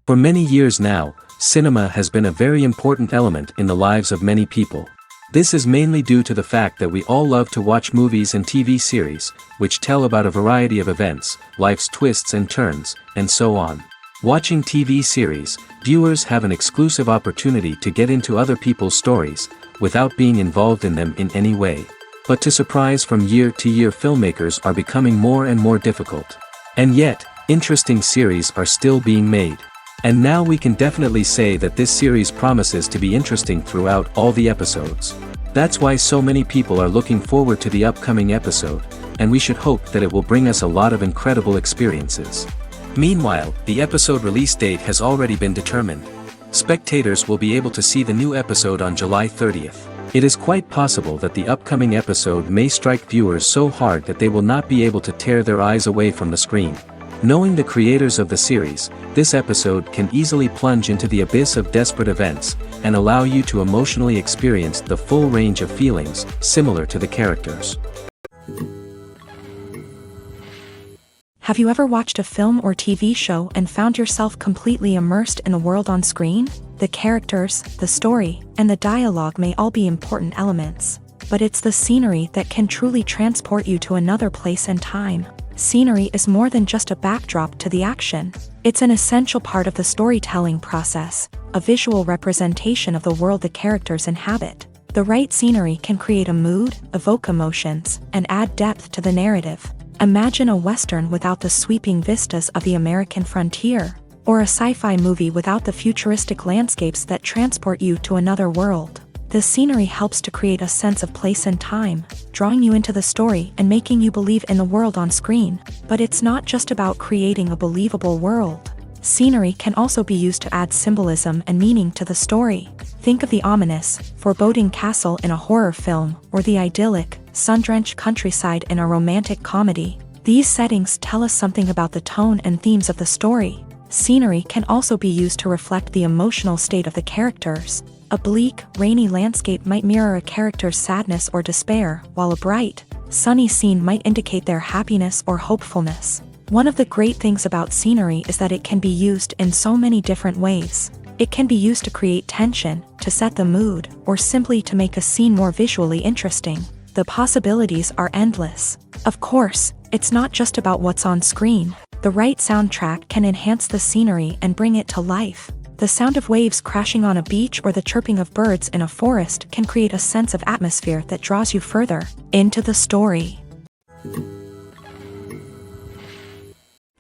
For many years now, cinema has been a very important element in the lives of many people. This is mainly due to the fact that we all love to watch movies and TV series, which tell about a variety of events, life's twists and turns, and so on. Watching TV series, viewers have an exclusive opportunity to get into other people's stories, without being involved in them in any way. But to surprise from year to year, filmmakers are becoming more and more difficult. And yet, interesting series are still being made. And now we can definitely say that this series promises to be interesting throughout all the episodes. That's why so many people are looking forward to the upcoming episode, and we should hope that it will bring us a lot of incredible experiences. Meanwhile, the episode release date has already been determined. Spectators will be able to see the new episode on July 30th. It is quite possible that the upcoming episode may strike viewers so hard that they will not be able to tear their eyes away from the screen. Knowing the creators of the series, this episode can easily plunge into the abyss of desperate events, and allow you to emotionally experience the full range of feelings, similar to the characters. Have you ever watched a film or TV show and found yourself completely immersed in the world on screen? The characters, the story, and the dialogue may all be important elements, but it's the scenery that can truly transport you to another place and time. Scenery is more than just a backdrop to the action. It's an essential part of the storytelling process, a visual representation of the world the characters inhabit. The right scenery can create a mood, evoke emotions, and add depth to the narrative. Imagine a Western without the sweeping vistas of the American frontier, or a sci-fi movie without the futuristic landscapes that transport you to another world. The scenery helps to create a sense of place and time, drawing you into the story and making you believe in the world on screen. But it's not just about creating a believable world. Scenery can also be used to add symbolism and meaning to the story. Think of the ominous, foreboding castle in a horror film, or the idyllic, sun-drenched countryside in a romantic comedy. These settings tell us something about the tone and themes of the story. Scenery can also be used to reflect the emotional state of the characters. A bleak, rainy landscape might mirror a character's sadness or despair, while a bright, sunny scene might indicate their happiness or hopefulness. One of the great things about scenery is that it can be used in so many different ways. It can be used to create tension, to set the mood, or simply to make a scene more visually interesting. The possibilities are endless. Of course, it's not just about what's on screen. The right soundtrack can enhance the scenery and bring it to life. The sound of waves crashing on a beach or the chirping of birds in a forest can create a sense of atmosphere that draws you further into the story.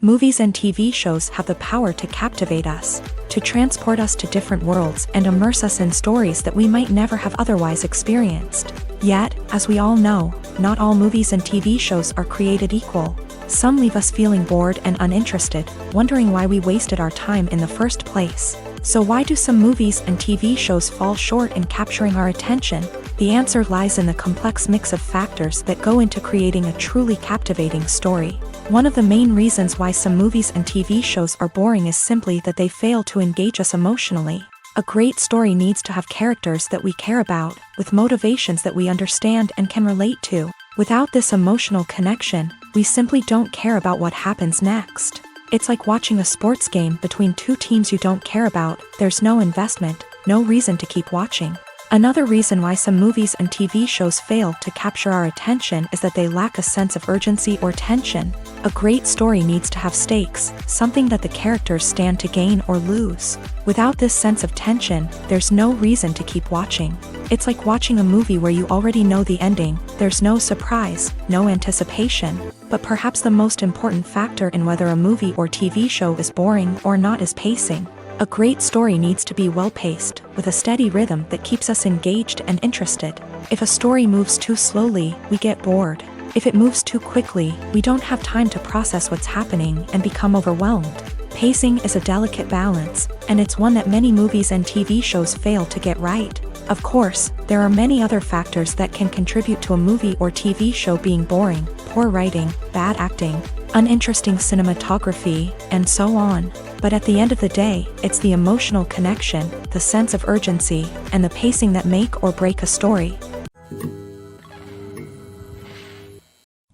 Movies and TV shows have the power to captivate us, to transport us to different worlds and immerse us in stories that we might never have otherwise experienced. Yet, as we all know, not all movies and TV shows are created equal. Some leave us feeling bored and uninterested, wondering why we wasted our time in the first place. So why do some movies and TV shows fall short in capturing our attention? The answer lies in the complex mix of factors that go into creating a truly captivating story. One of the main reasons why some movies and TV shows are boring is simply that they fail to engage us emotionally. A great story needs to have characters that we care about, with motivations that we understand and can relate to. Without this emotional connection, we simply don't care about what happens next. It's like watching a sports game between two teams you don't care about. There's no investment, no reason to keep watching. Another reason why some movies and TV shows fail to capture our attention is that they lack a sense of urgency or tension. A great story needs to have stakes, something that the characters stand to gain or lose. Without this sense of tension, there's no reason to keep watching. It's like watching a movie where you already know the ending. There's no surprise, no anticipation. But perhaps the most important factor in whether a movie or TV show is boring or not is pacing. A great story needs to be well-paced, with a steady rhythm that keeps us engaged and interested. If a story moves too slowly, we get bored. If it moves too quickly, we don't have time to process what's happening and become overwhelmed. Pacing is a delicate balance, and it's one that many movies and TV shows fail to get right. Of course, there are many other factors that can contribute to a movie or TV show being boring: poor writing, bad acting, uninteresting cinematography, and so on. But at the end of the day, it's the emotional connection, the sense of urgency, and the pacing that make or break a story.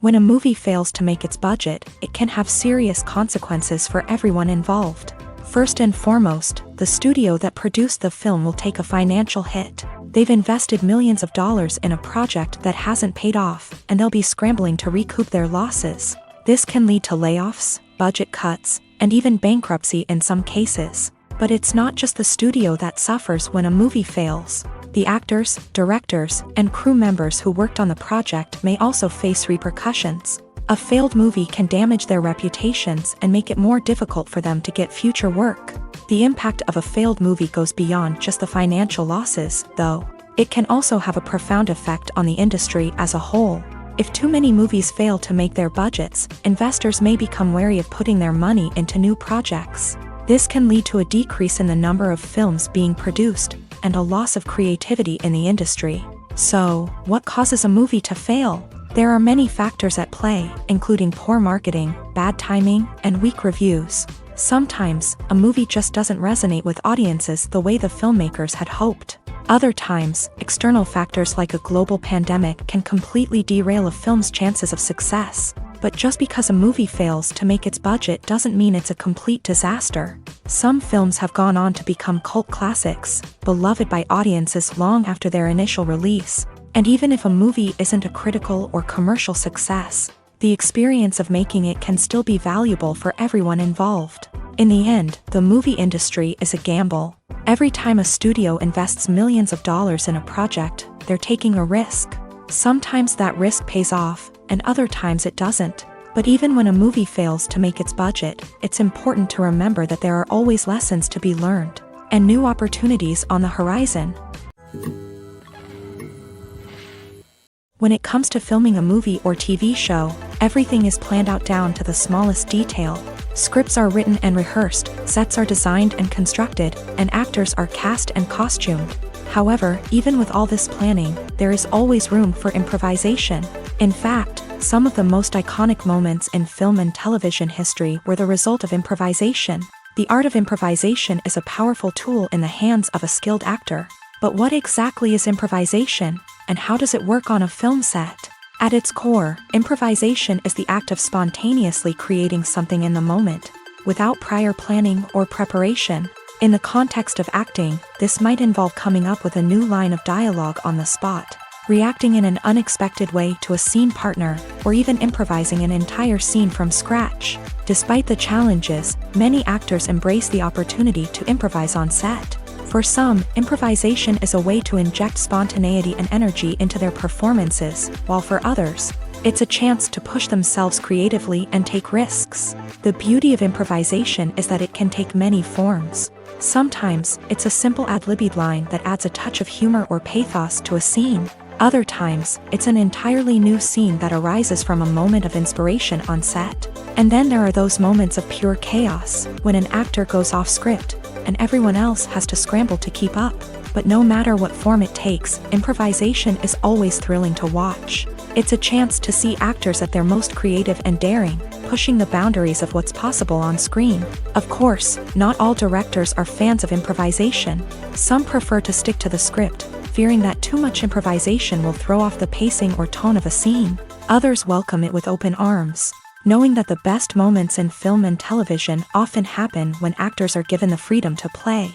When a movie fails to make its budget, it can have serious consequences for everyone involved. First and foremost, the studio that produced the film will take a financial hit. They've invested millions of dollars in a project that hasn't paid off, and they'll be scrambling to recoup their losses. This can lead to layoffs, budget cuts, and even bankruptcy in some cases. But it's not just the studio that suffers when a movie fails. The actors, directors, and crew members who worked on the project may also face repercussions. A failed movie can damage their reputations and make it more difficult for them to get future work. The impact of a failed movie goes beyond just the financial losses, though. It can also have a profound effect on the industry as a whole. If too many movies fail to make their budgets, investors may become wary of putting their money into new projects. This can lead to a decrease in the number of films being produced, and a loss of creativity in the industry. So, what causes a movie to fail? There are many factors at play, including poor marketing, bad timing, and weak reviews. Sometimes, a movie just doesn't resonate with audiences the way the filmmakers had hoped. Other times, external factors like a global pandemic can completely derail a film's chances of success. But just because a movie fails to make its budget doesn't mean it's a complete disaster. Some films have gone on to become cult classics, beloved by audiences long after their initial release. And even if a movie isn't a critical or commercial success, the experience of making it can still be valuable for everyone involved. In the end, the movie industry is a gamble. Every time a studio invests millions of dollars in a project, they're taking a risk. Sometimes that risk pays off, and other times it doesn't. But even when a movie fails to make its budget, it's important to remember that there are always lessons to be learned, and new opportunities on the horizon. When it comes to filming a movie or TV show, everything is planned out down to the smallest detail. Scripts are written and rehearsed, sets are designed and constructed, and actors are cast and costumed. However, even with all this planning, there is always room for improvisation. In fact, some of the most iconic moments in film and television history were the result of improvisation. The art of improvisation is a powerful tool in the hands of a skilled actor. But what exactly is improvisation, and how does it work on a film set? At its core, improvisation is the act of spontaneously creating something in the moment, without prior planning or preparation. In the context of acting, this might involve coming up with a new line of dialogue on the spot, reacting in an unexpected way to a scene partner, or even improvising an entire scene from scratch. Despite the challenges, many actors embrace the opportunity to improvise on set. For some, improvisation is a way to inject spontaneity and energy into their performances, while for others, it's a chance to push themselves creatively and take risks. The beauty of improvisation is that it can take many forms. Sometimes, it's a simple ad-libbed line that adds a touch of humor or pathos to a scene. Other times, it's an entirely new scene that arises from a moment of inspiration on set. And then there are those moments of pure chaos, when an actor goes off script, and everyone else has to scramble to keep up. But no matter what form it takes, improvisation is always thrilling to watch. It's a chance to see actors at their most creative and daring, pushing the boundaries of what's possible on screen. Of course, not all directors are fans of improvisation. Some prefer to stick to the script, fearing that too much improvisation will throw off the pacing or tone of a scene. Others welcome it with open arms, knowing that the best moments in film and television often happen when actors are given the freedom to play.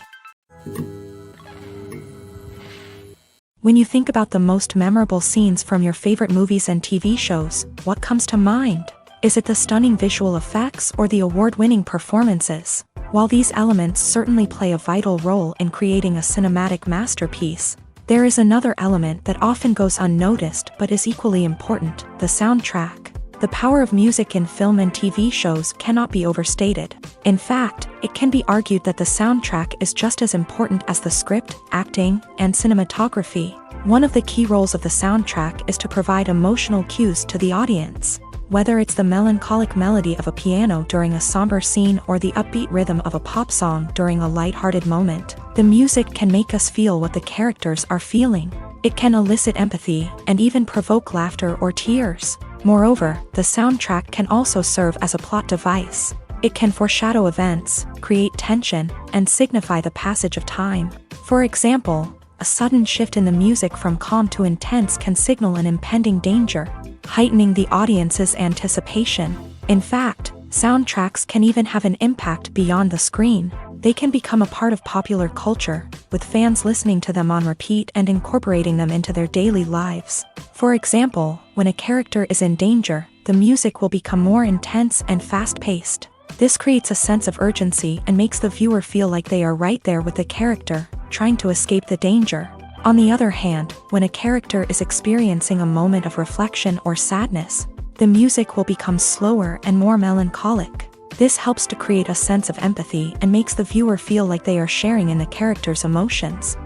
When you think about the most memorable scenes from your favorite movies and TV shows, what comes to mind? Is it the stunning visual effects or the award-winning performances? While these elements certainly play a vital role in creating a cinematic masterpiece, there is another element that often goes unnoticed but is equally important: the soundtrack. The power of music in film and TV shows cannot be overstated. In fact, it can be argued that the soundtrack is just as important as the script, acting, and cinematography. One of the key roles of the soundtrack is to provide emotional cues to the audience. Whether it's the melancholic melody of a piano during a somber scene or the upbeat rhythm of a pop song during a light-hearted moment, the music can make us feel what the characters are feeling. It can elicit empathy and even provoke laughter or tears. Moreover, the soundtrack can also serve as a plot device. It can foreshadow events, create tension, and signify the passage of time. For example, a sudden shift in the music from calm to intense can signal an impending danger, heightening the audience's anticipation. In fact, Soundtracks can even have an impact beyond the screen. They can become a part of popular culture, with fans listening to them on repeat and incorporating them into their daily lives. For example, when a character is in danger, the music will become more intense and fast-paced. This creates a sense of urgency and makes the viewer feel like they are right there with the character, trying to escape the danger. On the other hand, when a character is experiencing a moment of reflection or sadness, the music will become slower and more melancholic. This helps to create a sense of empathy and makes the viewer feel like they are sharing in the character's emotions.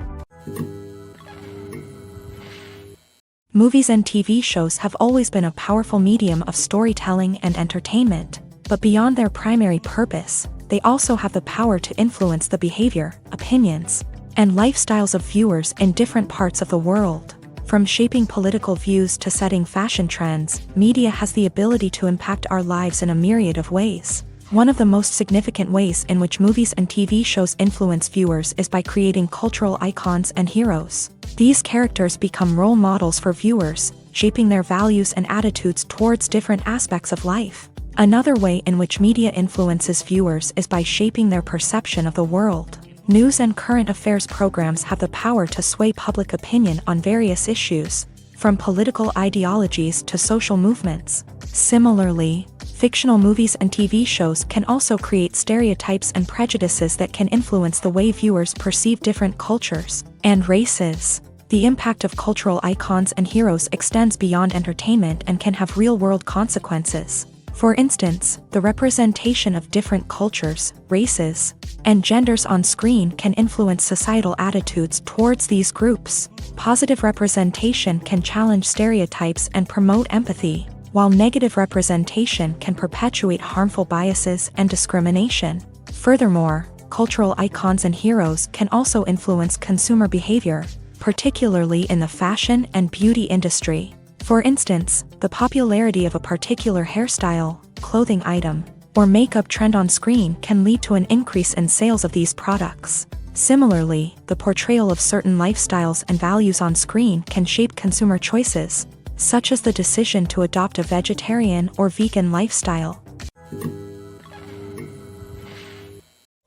Movies and TV shows have always been a powerful medium of storytelling and entertainment, but beyond their primary purpose, they also have the power to influence the behavior, opinions, and lifestyles of viewers in different parts of the world. From shaping political views to setting fashion trends, media has the ability to impact our lives in a myriad of ways. One of the most significant ways in which movies and TV shows influence viewers is by creating cultural icons and heroes. These characters become role models for viewers, shaping their values and attitudes towards different aspects of life. Another way in which media influences viewers is by shaping their perception of the world. News and current affairs programs have the power to sway public opinion on various issues, from political ideologies to social movements. Similarly, fictional movies and TV shows can also create stereotypes and prejudices that can influence the way viewers perceive different cultures and races. The impact of cultural icons and heroes extends beyond entertainment and can have real-world consequences. For instance, the representation of different cultures, races, and genders on screen can influence societal attitudes towards these groups. Positive representation can challenge stereotypes and promote empathy, while negative representation can perpetuate harmful biases and discrimination. Furthermore, cultural icons and heroes can also influence consumer behavior, particularly in the fashion and beauty industry. For instance, the popularity of a particular hairstyle, clothing item, or makeup trend on screen can lead to an increase in sales of these products. Similarly, the portrayal of certain lifestyles and values on screen can shape consumer choices, such as the decision to adopt a vegetarian or vegan lifestyle.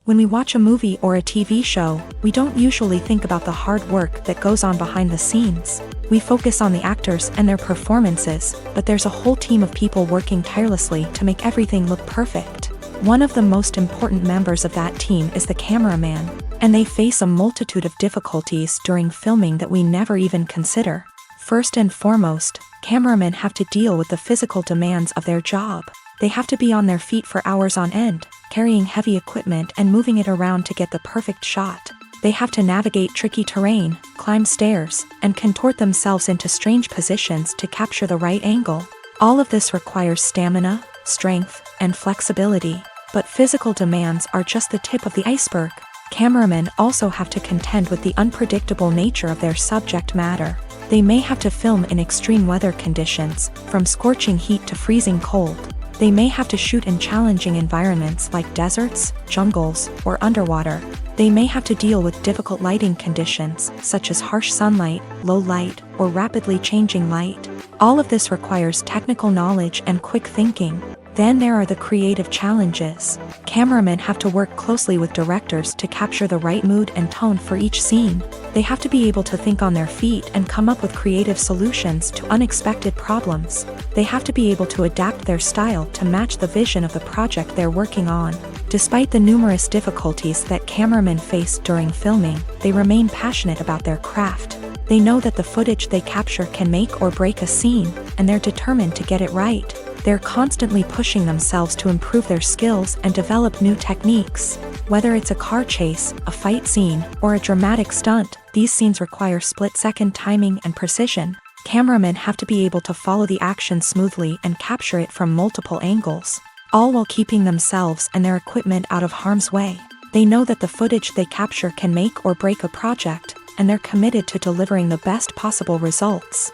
When we watch a movie or a TV show, we don't usually think about the hard work that goes on behind the scenes. We focus on the actors and their performances, but there's a whole team of people working tirelessly to make everything look perfect. One of the most important members of that team is the cameraman, and they face a multitude of difficulties during filming that we never even consider. First and foremost, cameramen have to deal with the physical demands of their job. They have to be on their feet for hours on end, carrying heavy equipment and moving it around to get the perfect shot. They have to navigate tricky terrain, climb stairs, and contort themselves into strange positions to capture the right angle. All of this requires stamina, strength, and flexibility. But physical demands are just the tip of the iceberg. Cameramen also have to contend with the unpredictable nature of their subject matter. They may have to film in extreme weather conditions, from scorching heat to freezing cold. They may have to shoot in challenging environments like deserts, jungles, or underwater. They may have to deal with difficult lighting conditions, such as harsh sunlight, low light, or rapidly changing light. All of this requires technical knowledge and quick thinking. Then there are the creative challenges. Cameramen have to work closely with directors to capture the right mood and tone for each scene. They have to be able to think on their feet and come up with creative solutions to unexpected problems. They have to be able to adapt their style to match the vision of the project they're working on. Despite the numerous difficulties that cameramen face during filming, they remain passionate about their craft. They know that the footage they capture can make or break a scene, and they're determined to get it right. They're constantly pushing themselves to improve their skills and develop new techniques. Whether it's a car chase, a fight scene, or a dramatic stunt, these scenes require split-second timing and precision. Cameramen have to be able to follow the action smoothly and capture it from multiple angles, all while keeping themselves and their equipment out of harm's way. They know that the footage they capture can make or break a project, and they're committed to delivering the best possible results.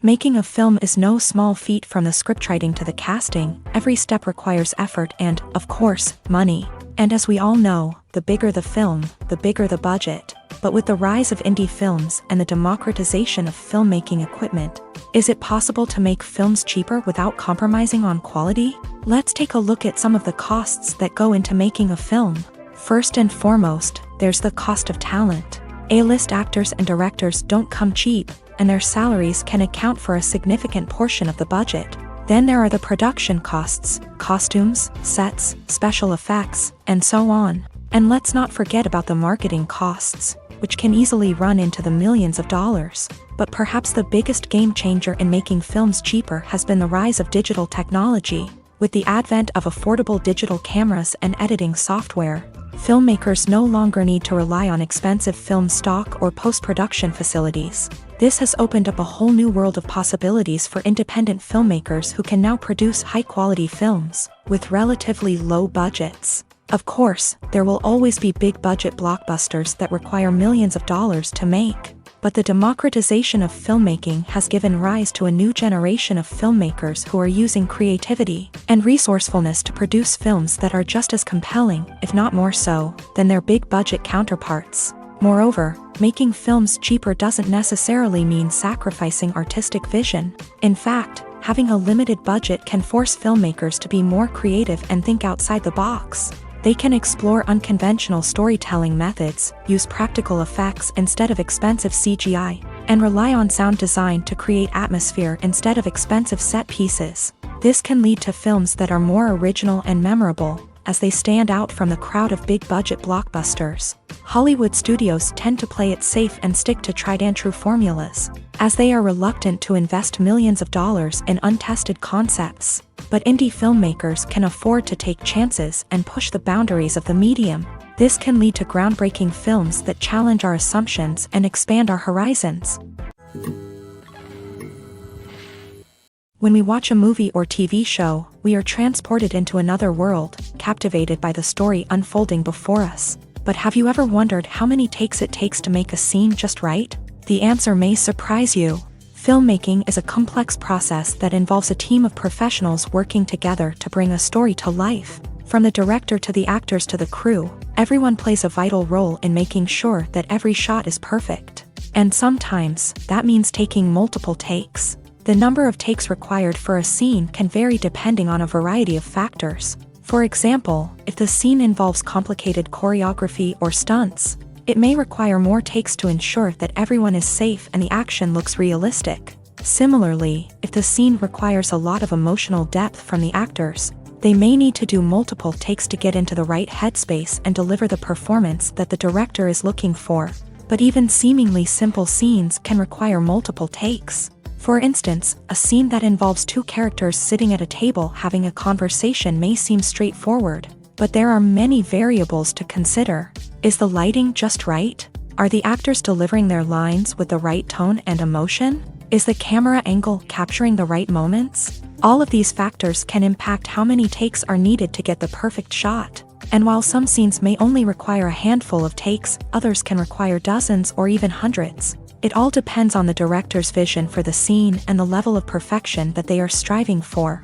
Making a film is no small feat, from the scriptwriting to the casting. Every step requires effort and, of course, money. And as we all know, the bigger the film, the bigger the budget. But with the rise of indie films and the democratization of filmmaking equipment, is it possible to make films cheaper without compromising on quality? Let's take a look at some of the costs that go into making a film. First and foremost, there's the cost of talent. A-list actors and directors don't come cheap, and their salaries can account for a significant portion of the budget. Then there are the production costs, costumes, sets, special effects, and so on. And let's not forget about the marketing costs, which can easily run into the millions of dollars. But perhaps the biggest game changer in making films cheaper has been the rise of digital technology. With the advent of affordable digital cameras and editing software, filmmakers no longer need to rely on expensive film stock or post-production facilities. This has opened up a whole new world of possibilities for independent filmmakers who can now produce high-quality films with relatively low budgets. Of course, there will always be big-budget blockbusters that require millions of dollars to make. But the democratization of filmmaking has given rise to a new generation of filmmakers who are using creativity and resourcefulness to produce films that are just as compelling, if not more so, than their big-budget counterparts. Moreover, making films cheaper doesn't necessarily mean sacrificing artistic vision. In fact, having a limited budget can force filmmakers to be more creative and think outside the box. They can explore unconventional storytelling methods, use practical effects instead of expensive CGI, and rely on sound design to create atmosphere instead of expensive set pieces. This can lead to films that are more original and memorable, as they stand out from the crowd of big-budget blockbusters. Hollywood studios tend to play it safe and stick to tried-and-true formulas, as they are reluctant to invest millions of dollars in untested concepts. But indie filmmakers can afford to take chances and push the boundaries of the medium. This can lead to groundbreaking films that challenge our assumptions and expand our horizons. When we watch a movie or TV show, we are transported into another world, captivated by the story unfolding before us. But have you ever wondered how many takes it takes to make a scene just right? The answer may surprise you. Filmmaking is a complex process that involves a team of professionals working together to bring a story to life. From the director to the actors to the crew, everyone plays a vital role in making sure that every shot is perfect. And sometimes, that means taking multiple takes. The number of takes required for a scene can vary depending on a variety of factors. For example, if the scene involves complicated choreography or stunts, it may require more takes to ensure that everyone is safe and the action looks realistic. Similarly, if the scene requires a lot of emotional depth from the actors, they may need to do multiple takes to get into the right headspace and deliver the performance that the director is looking for. But even seemingly simple scenes can require multiple takes. For instance, a scene that involves two characters sitting at a table having a conversation may seem straightforward, but there are many variables to consider. Is the lighting just right? Are the actors delivering their lines with the right tone and emotion? Is the camera angle capturing the right moments? All of these factors can impact how many takes are needed to get the perfect shot. And while some scenes may only require a handful of takes, others can require dozens or even hundreds. It all depends on the director's vision for the scene and the level of perfection that they are striving for.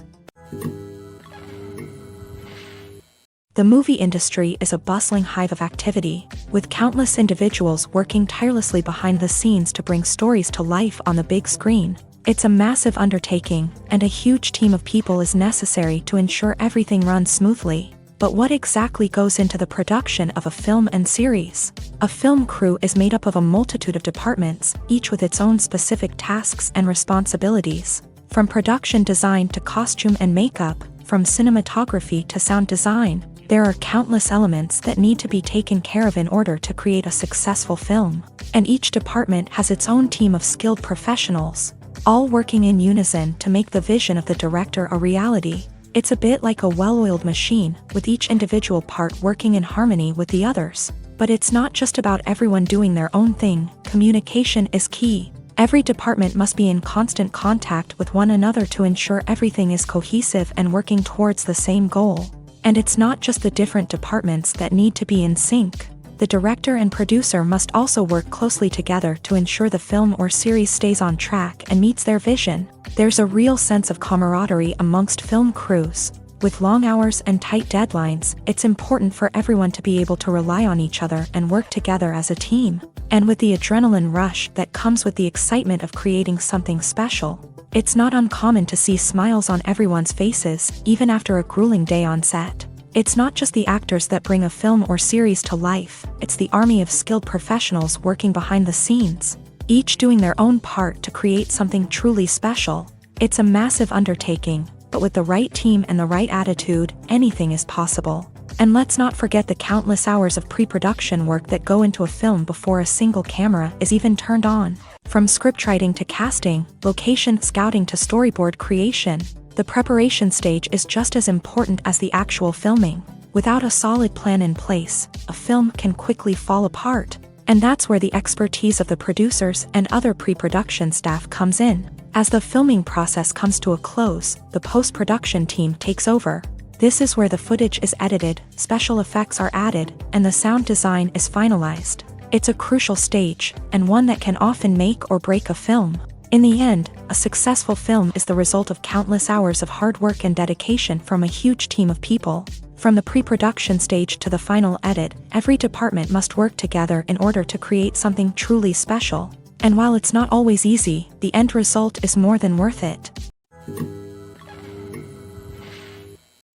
The movie industry is a bustling hive of activity, with countless individuals working tirelessly behind the scenes to bring stories to life on the big screen. It's a massive undertaking, and a huge team of people is necessary to ensure everything runs smoothly. But what exactly goes into the production of a film and series? A film crew is made up of a multitude of departments, each with its own specific tasks and responsibilities. From production design to costume and makeup, from cinematography to sound design, there are countless elements that need to be taken care of in order to create a successful film. And each department has its own team of skilled professionals, all working in unison to make the vision of the director a reality. It's a bit like a well-oiled machine, with each individual part working in harmony with the others. But it's not just about everyone doing their own thing. Communication is key. Every department must be in constant contact with one another to ensure everything is cohesive and working towards the same goal. And it's not just the different departments that need to be in sync. The director and producer must also work closely together to ensure the film or series stays on track and meets their vision. There's a real sense of camaraderie amongst film crews. With long hours and tight deadlines, it's important for everyone to be able to rely on each other and work together as a team. And with the adrenaline rush that comes with the excitement of creating something special, it's not uncommon to see smiles on everyone's faces, even after a grueling day on set. It's not just the actors that bring a film or series to life, it's the army of skilled professionals working behind the scenes, each doing their own part to create something truly special. It's a massive undertaking, but with the right team and the right attitude, anything is possible. And let's not forget the countless hours of pre-production work that go into a film before a single camera is even turned on. From scriptwriting to casting, location scouting to storyboard creation, the preparation stage is just as important as the actual filming. Without a solid plan in place, a film can quickly fall apart. And that's where the expertise of the producers and other pre-production staff comes in. As the filming process comes to a close, the post-production team takes over. This is where the footage is edited, special effects are added, and the sound design is finalized. It's a crucial stage, and one that can often make or break a film. In the end, a successful film is the result of countless hours of hard work and dedication from a huge team of people. From the pre-production stage to the final edit, every department must work together in order to create something truly special. And while it's not always easy, the end result is more than worth it.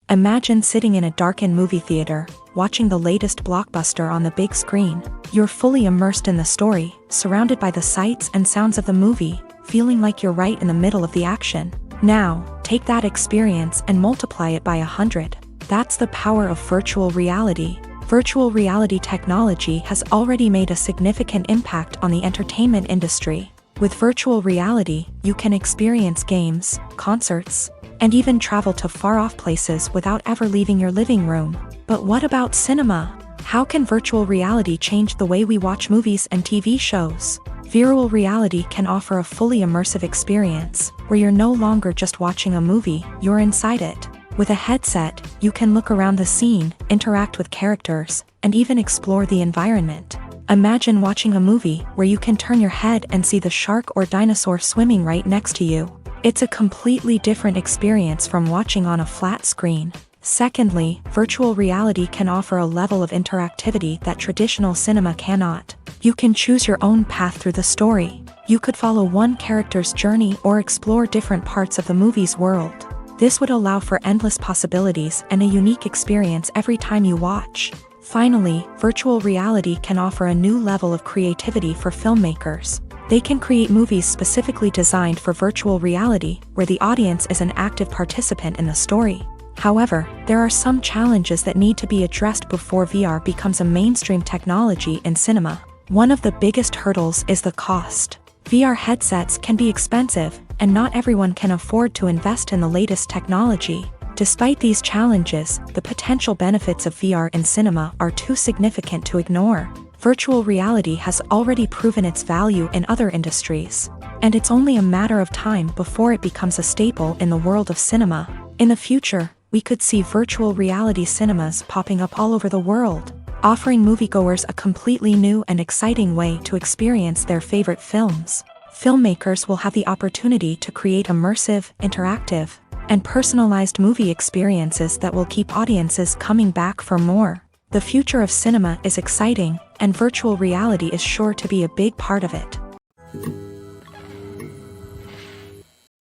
Imagine sitting in a darkened movie theater, watching the latest blockbuster on the big screen. You're fully immersed in the story, surrounded by the sights and sounds of the movie, feeling like you're right in the middle of the action. Now, take that experience and multiply it by 100. That's the power of virtual reality. Virtual reality technology has already made a significant impact on the entertainment industry. With virtual reality, you can experience games, concerts, and even travel to far-off places without ever leaving your living room. But what about cinema? How can virtual reality change the way we watch movies and TV shows? Virtual reality can offer a fully immersive experience, where you're no longer just watching a movie, you're inside it. With a headset, you can look around the scene, interact with characters, and even explore the environment. Imagine watching a movie where you can turn your head and see the shark or dinosaur swimming right next to you. It's a completely different experience from watching on a flat screen. Secondly, virtual reality can offer a level of interactivity that traditional cinema cannot. You can choose your own path through the story. You could follow one character's journey or explore different parts of the movie's world. This would allow for endless possibilities and a unique experience every time you watch. Finally, virtual reality can offer a new level of creativity for filmmakers. They can create movies specifically designed for virtual reality, where the audience is an active participant in the story. However, there are some challenges that need to be addressed before VR becomes a mainstream technology in cinema. One of the biggest hurdles is the cost. VR headsets can be expensive, and not everyone can afford to invest in the latest technology. Despite these challenges, the potential benefits of VR in cinema are too significant to ignore. Virtual reality has already proven its value in other industries, and it's only a matter of time before it becomes a staple in the world of cinema. In the future, we could see virtual reality cinemas popping up all over the world, offering moviegoers a completely new and exciting way to experience their favorite films. Filmmakers will have the opportunity to create immersive, interactive, and personalized movie experiences that will keep audiences coming back for more. The future of cinema is exciting, and virtual reality is sure to be a big part of it.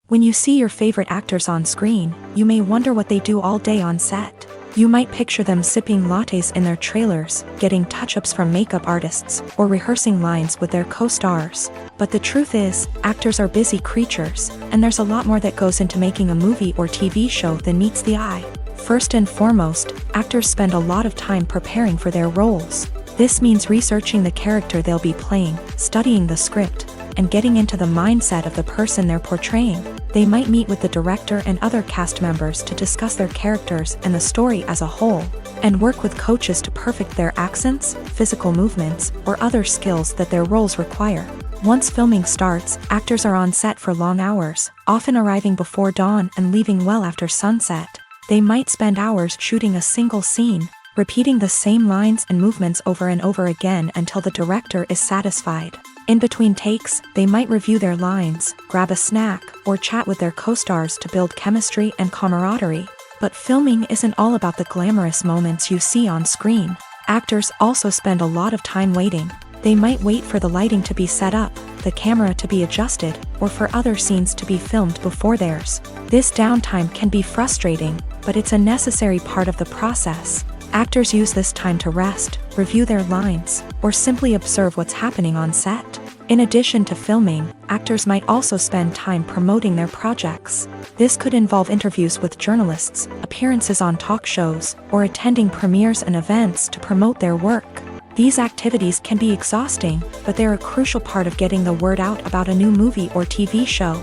When you see your favorite actors on screen, you may wonder what they do all day on set. You might picture them sipping lattes in their trailers, getting touch-ups from makeup artists, or rehearsing lines with their co-stars. But the truth is, actors are busy creatures, and there's a lot more that goes into making a movie or TV show than meets the eye. First and foremost, actors spend a lot of time preparing for their roles. This means researching the character they'll be playing, studying the script, and getting into the mindset of the person they're portraying. They might meet with the director and other cast members to discuss their characters and the story as a whole, and work with coaches to perfect their accents, physical movements, or other skills that their roles require. Once filming starts, actors are on set for long hours, often arriving before dawn and leaving well after sunset. They might spend hours shooting a single scene, repeating the same lines and movements over and over again until the director is satisfied. In between takes, they might review their lines, grab a snack, or chat with their co-stars to build chemistry and camaraderie. But filming isn't all about the glamorous moments you see on screen. Actors also spend a lot of time waiting. They might wait for the lighting to be set up, the camera to be adjusted, or for other scenes to be filmed before theirs. This downtime can be frustrating, but it's a necessary part of the process. Actors use this time to rest, review their lines, or simply observe what's happening on set. In addition to filming, actors might also spend time promoting their projects. This could involve interviews with journalists, appearances on talk shows, or attending premieres and events to promote their work. These activities can be exhausting, but they're a crucial part of getting the word out about a new movie or TV show.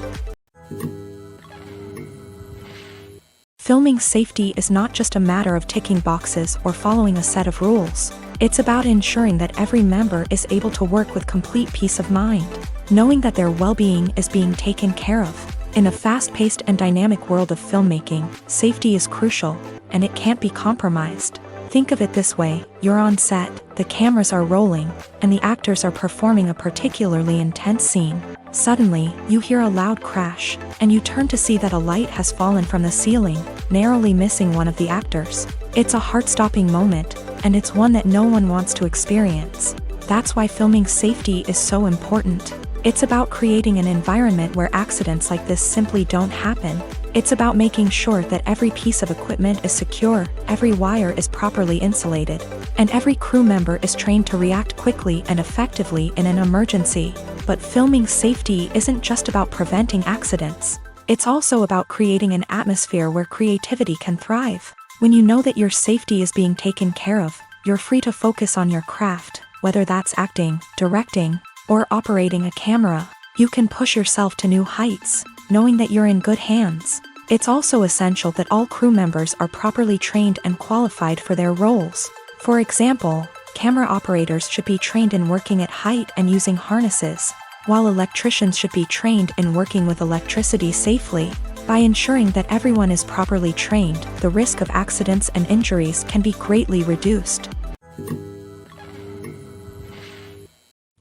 Filming safety is not just a matter of ticking boxes or following a set of rules. It's about ensuring that every member is able to work with complete peace of mind, knowing that their well-being is being taken care of. In a fast-paced and dynamic world of filmmaking, safety is crucial, and it can't be compromised. Think of it this way: you're on set, the cameras are rolling, and the actors are performing a particularly intense scene. Suddenly, you hear a loud crash, and you turn to see that a light has fallen from the ceiling, narrowly missing one of the actors. It's a heart-stopping moment, and it's one that no one wants to experience. That's why filming safety is so important. It's about creating an environment where accidents like this simply don't happen. It's about making sure that every piece of equipment is secure, every wire is properly insulated, and every crew member is trained to react quickly and effectively in an emergency. But filming safety isn't just about preventing accidents. It's also about creating an atmosphere where creativity can thrive. When you know that your safety is being taken care of, you're free to focus on your craft, whether that's acting, directing, or operating a camera. You can push yourself to new heights, knowing that you're in good hands. It's also essential that all crew members are properly trained and qualified for their roles. For example, camera operators should be trained in working at height and using harnesses, while electricians should be trained in working with electricity safely. By ensuring that everyone is properly trained, the risk of accidents and injuries can be greatly reduced.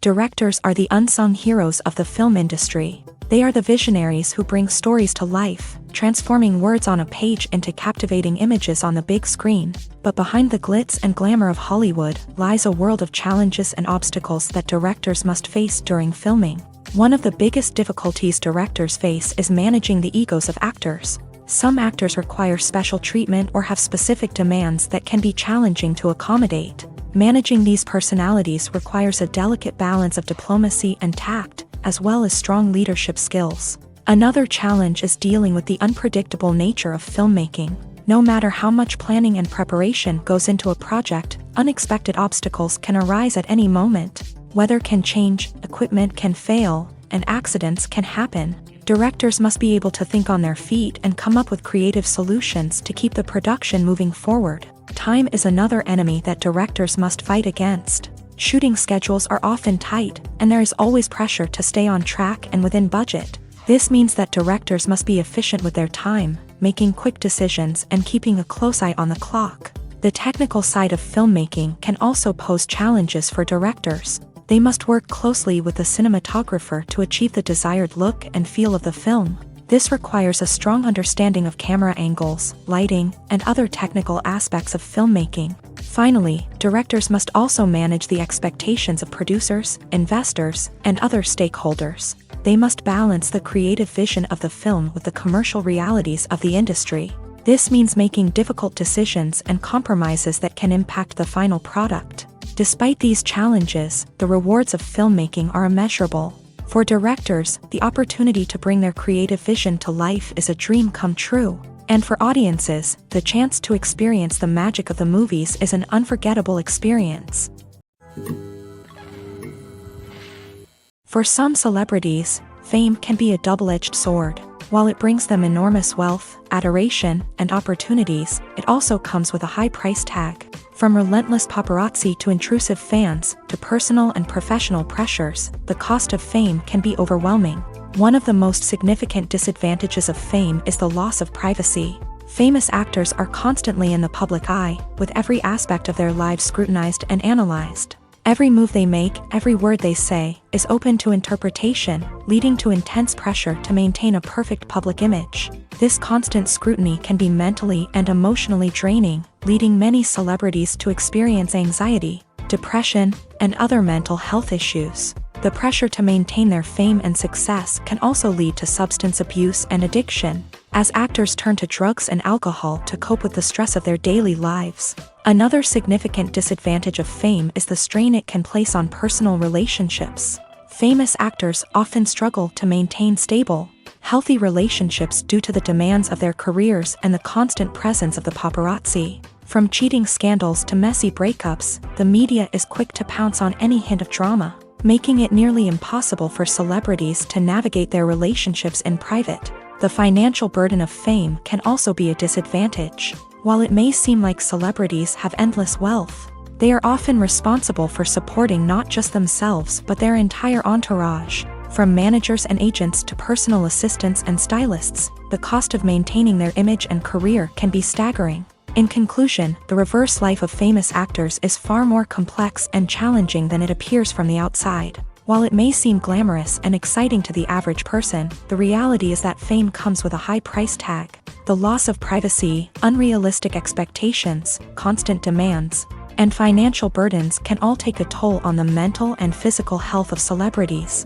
Directors are the unsung heroes of the film industry. They are the visionaries who bring stories to life, transforming words on a page into captivating images on the big screen. But behind the glitz and glamour of Hollywood lies a world of challenges and obstacles that directors must face during filming. One of the biggest difficulties directors face is managing the egos of actors. Some actors require special treatment or have specific demands that can be challenging to accommodate. Managing these personalities requires a delicate balance of diplomacy and tact, as well as strong leadership skills. Another challenge is dealing with the unpredictable nature of filmmaking. No matter how much planning and preparation goes into a project, unexpected obstacles can arise at any moment. Weather can change, equipment can fail, and accidents can happen. Directors must be able to think on their feet and come up with creative solutions to keep the production moving forward. Time is another enemy that directors must fight against. Shooting schedules are often tight, and there is always pressure to stay on track and within budget. This means that directors must be efficient with their time, making quick decisions and keeping a close eye on the clock. The technical side of filmmaking can also pose challenges for directors. They must work closely with the cinematographer to achieve the desired look and feel of the film. This requires a strong understanding of camera angles, lighting, and other technical aspects of filmmaking. Finally, directors must also manage the expectations of producers, investors, and other stakeholders. They must balance the creative vision of the film with the commercial realities of the industry. This means making difficult decisions and compromises that can impact the final product. Despite these challenges, the rewards of filmmaking are immeasurable. For directors, the opportunity to bring their creative vision to life is a dream come true. And for audiences, the chance to experience the magic of the movies is an unforgettable experience. For some celebrities, fame can be a double-edged sword. While it brings them enormous wealth, adoration, and opportunities, it also comes with a high price tag. From relentless paparazzi to intrusive fans, to personal and professional pressures, the cost of fame can be overwhelming. One of the most significant disadvantages of fame is the loss of privacy. Famous actors are constantly in the public eye, with every aspect of their lives scrutinized and analyzed. Every move they make, every word they say, is open to interpretation, leading to intense pressure to maintain a perfect public image. This constant scrutiny can be mentally and emotionally draining, leading many celebrities to experience anxiety, depression, and other mental health issues. The pressure to maintain their fame and success can also lead to substance abuse and addiction, as actors turn to drugs and alcohol to cope with the stress of their daily lives. Another significant disadvantage of fame is the strain it can place on personal relationships. Famous actors often struggle to maintain stable, healthy relationships due to the demands of their careers and the constant presence of the paparazzi. From cheating scandals to messy breakups, the media is quick to pounce on any hint of drama, making it nearly impossible for celebrities to navigate their relationships in private. The financial burden of fame can also be a disadvantage. While it may seem like celebrities have endless wealth, they are often responsible for supporting not just themselves but their entire entourage. From managers and agents to personal assistants and stylists, the cost of maintaining their image and career can be staggering. In conclusion, the reverse life of famous actors is far more complex and challenging than it appears from the outside. While it may seem glamorous and exciting to the average person, the reality is that fame comes with a high price tag. The loss of privacy, unrealistic expectations, constant demands, and financial burdens can all take a toll on the mental and physical health of celebrities.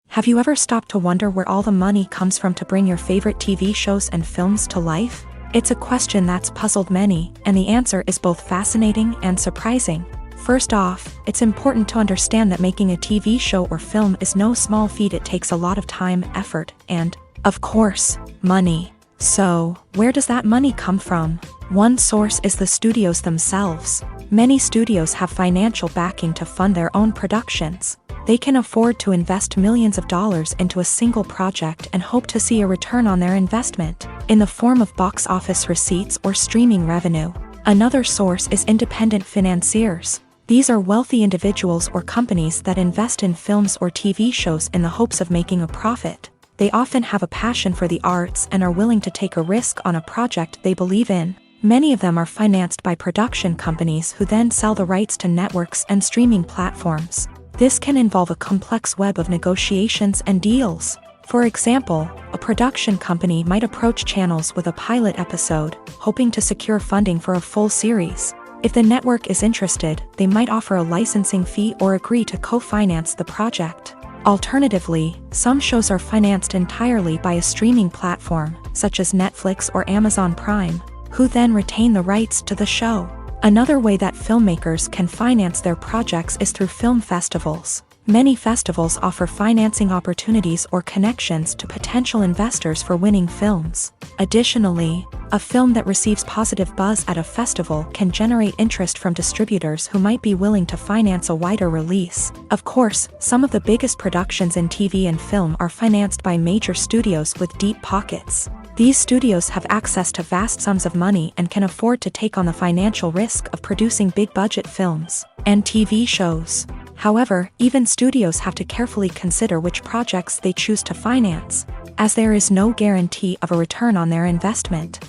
Have you ever stopped to wonder where all the money comes from to bring your favorite TV shows and films to life? It's a question that's puzzled many, and the answer is both fascinating and surprising. First off, it's important to understand that making a TV show or film is no small feat. It takes a lot of time, effort, and, of course, money. So, where does that money come from? One source is the studios themselves. Many studios have financial backing to fund their own productions. They can afford to invest millions of dollars into a single project and hope to see a return on their investment, in the form of box office receipts or streaming revenue. Another source is independent financiers. These are wealthy individuals or companies that invest in films or TV shows in the hopes of making a profit. They often have a passion for the arts and are willing to take a risk on a project they believe in. Many of them are financed by production companies who then sell the rights to networks and streaming platforms. This can involve a complex web of negotiations and deals. For example, a production company might approach channels with a pilot episode, hoping to secure funding for a full series. If the network is interested, they might offer a licensing fee or agree to co-finance the project. Alternatively, some shows are financed entirely by a streaming platform, such as Netflix or Amazon Prime, who then retain the rights to the show. Another way that filmmakers can finance their projects is through film festivals. Many festivals offer financing opportunities or connections to potential investors for winning films. Additionally, a film that receives positive buzz at a festival can generate interest from distributors who might be willing to finance a wider release. Of course, some of the biggest productions in TV and film are financed by major studios with deep pockets. These studios have access to vast sums of money and can afford to take on the financial risk of producing big-budget films and TV shows. However, even studios have to carefully consider which projects they choose to finance, as there is no guarantee of a return on their investment.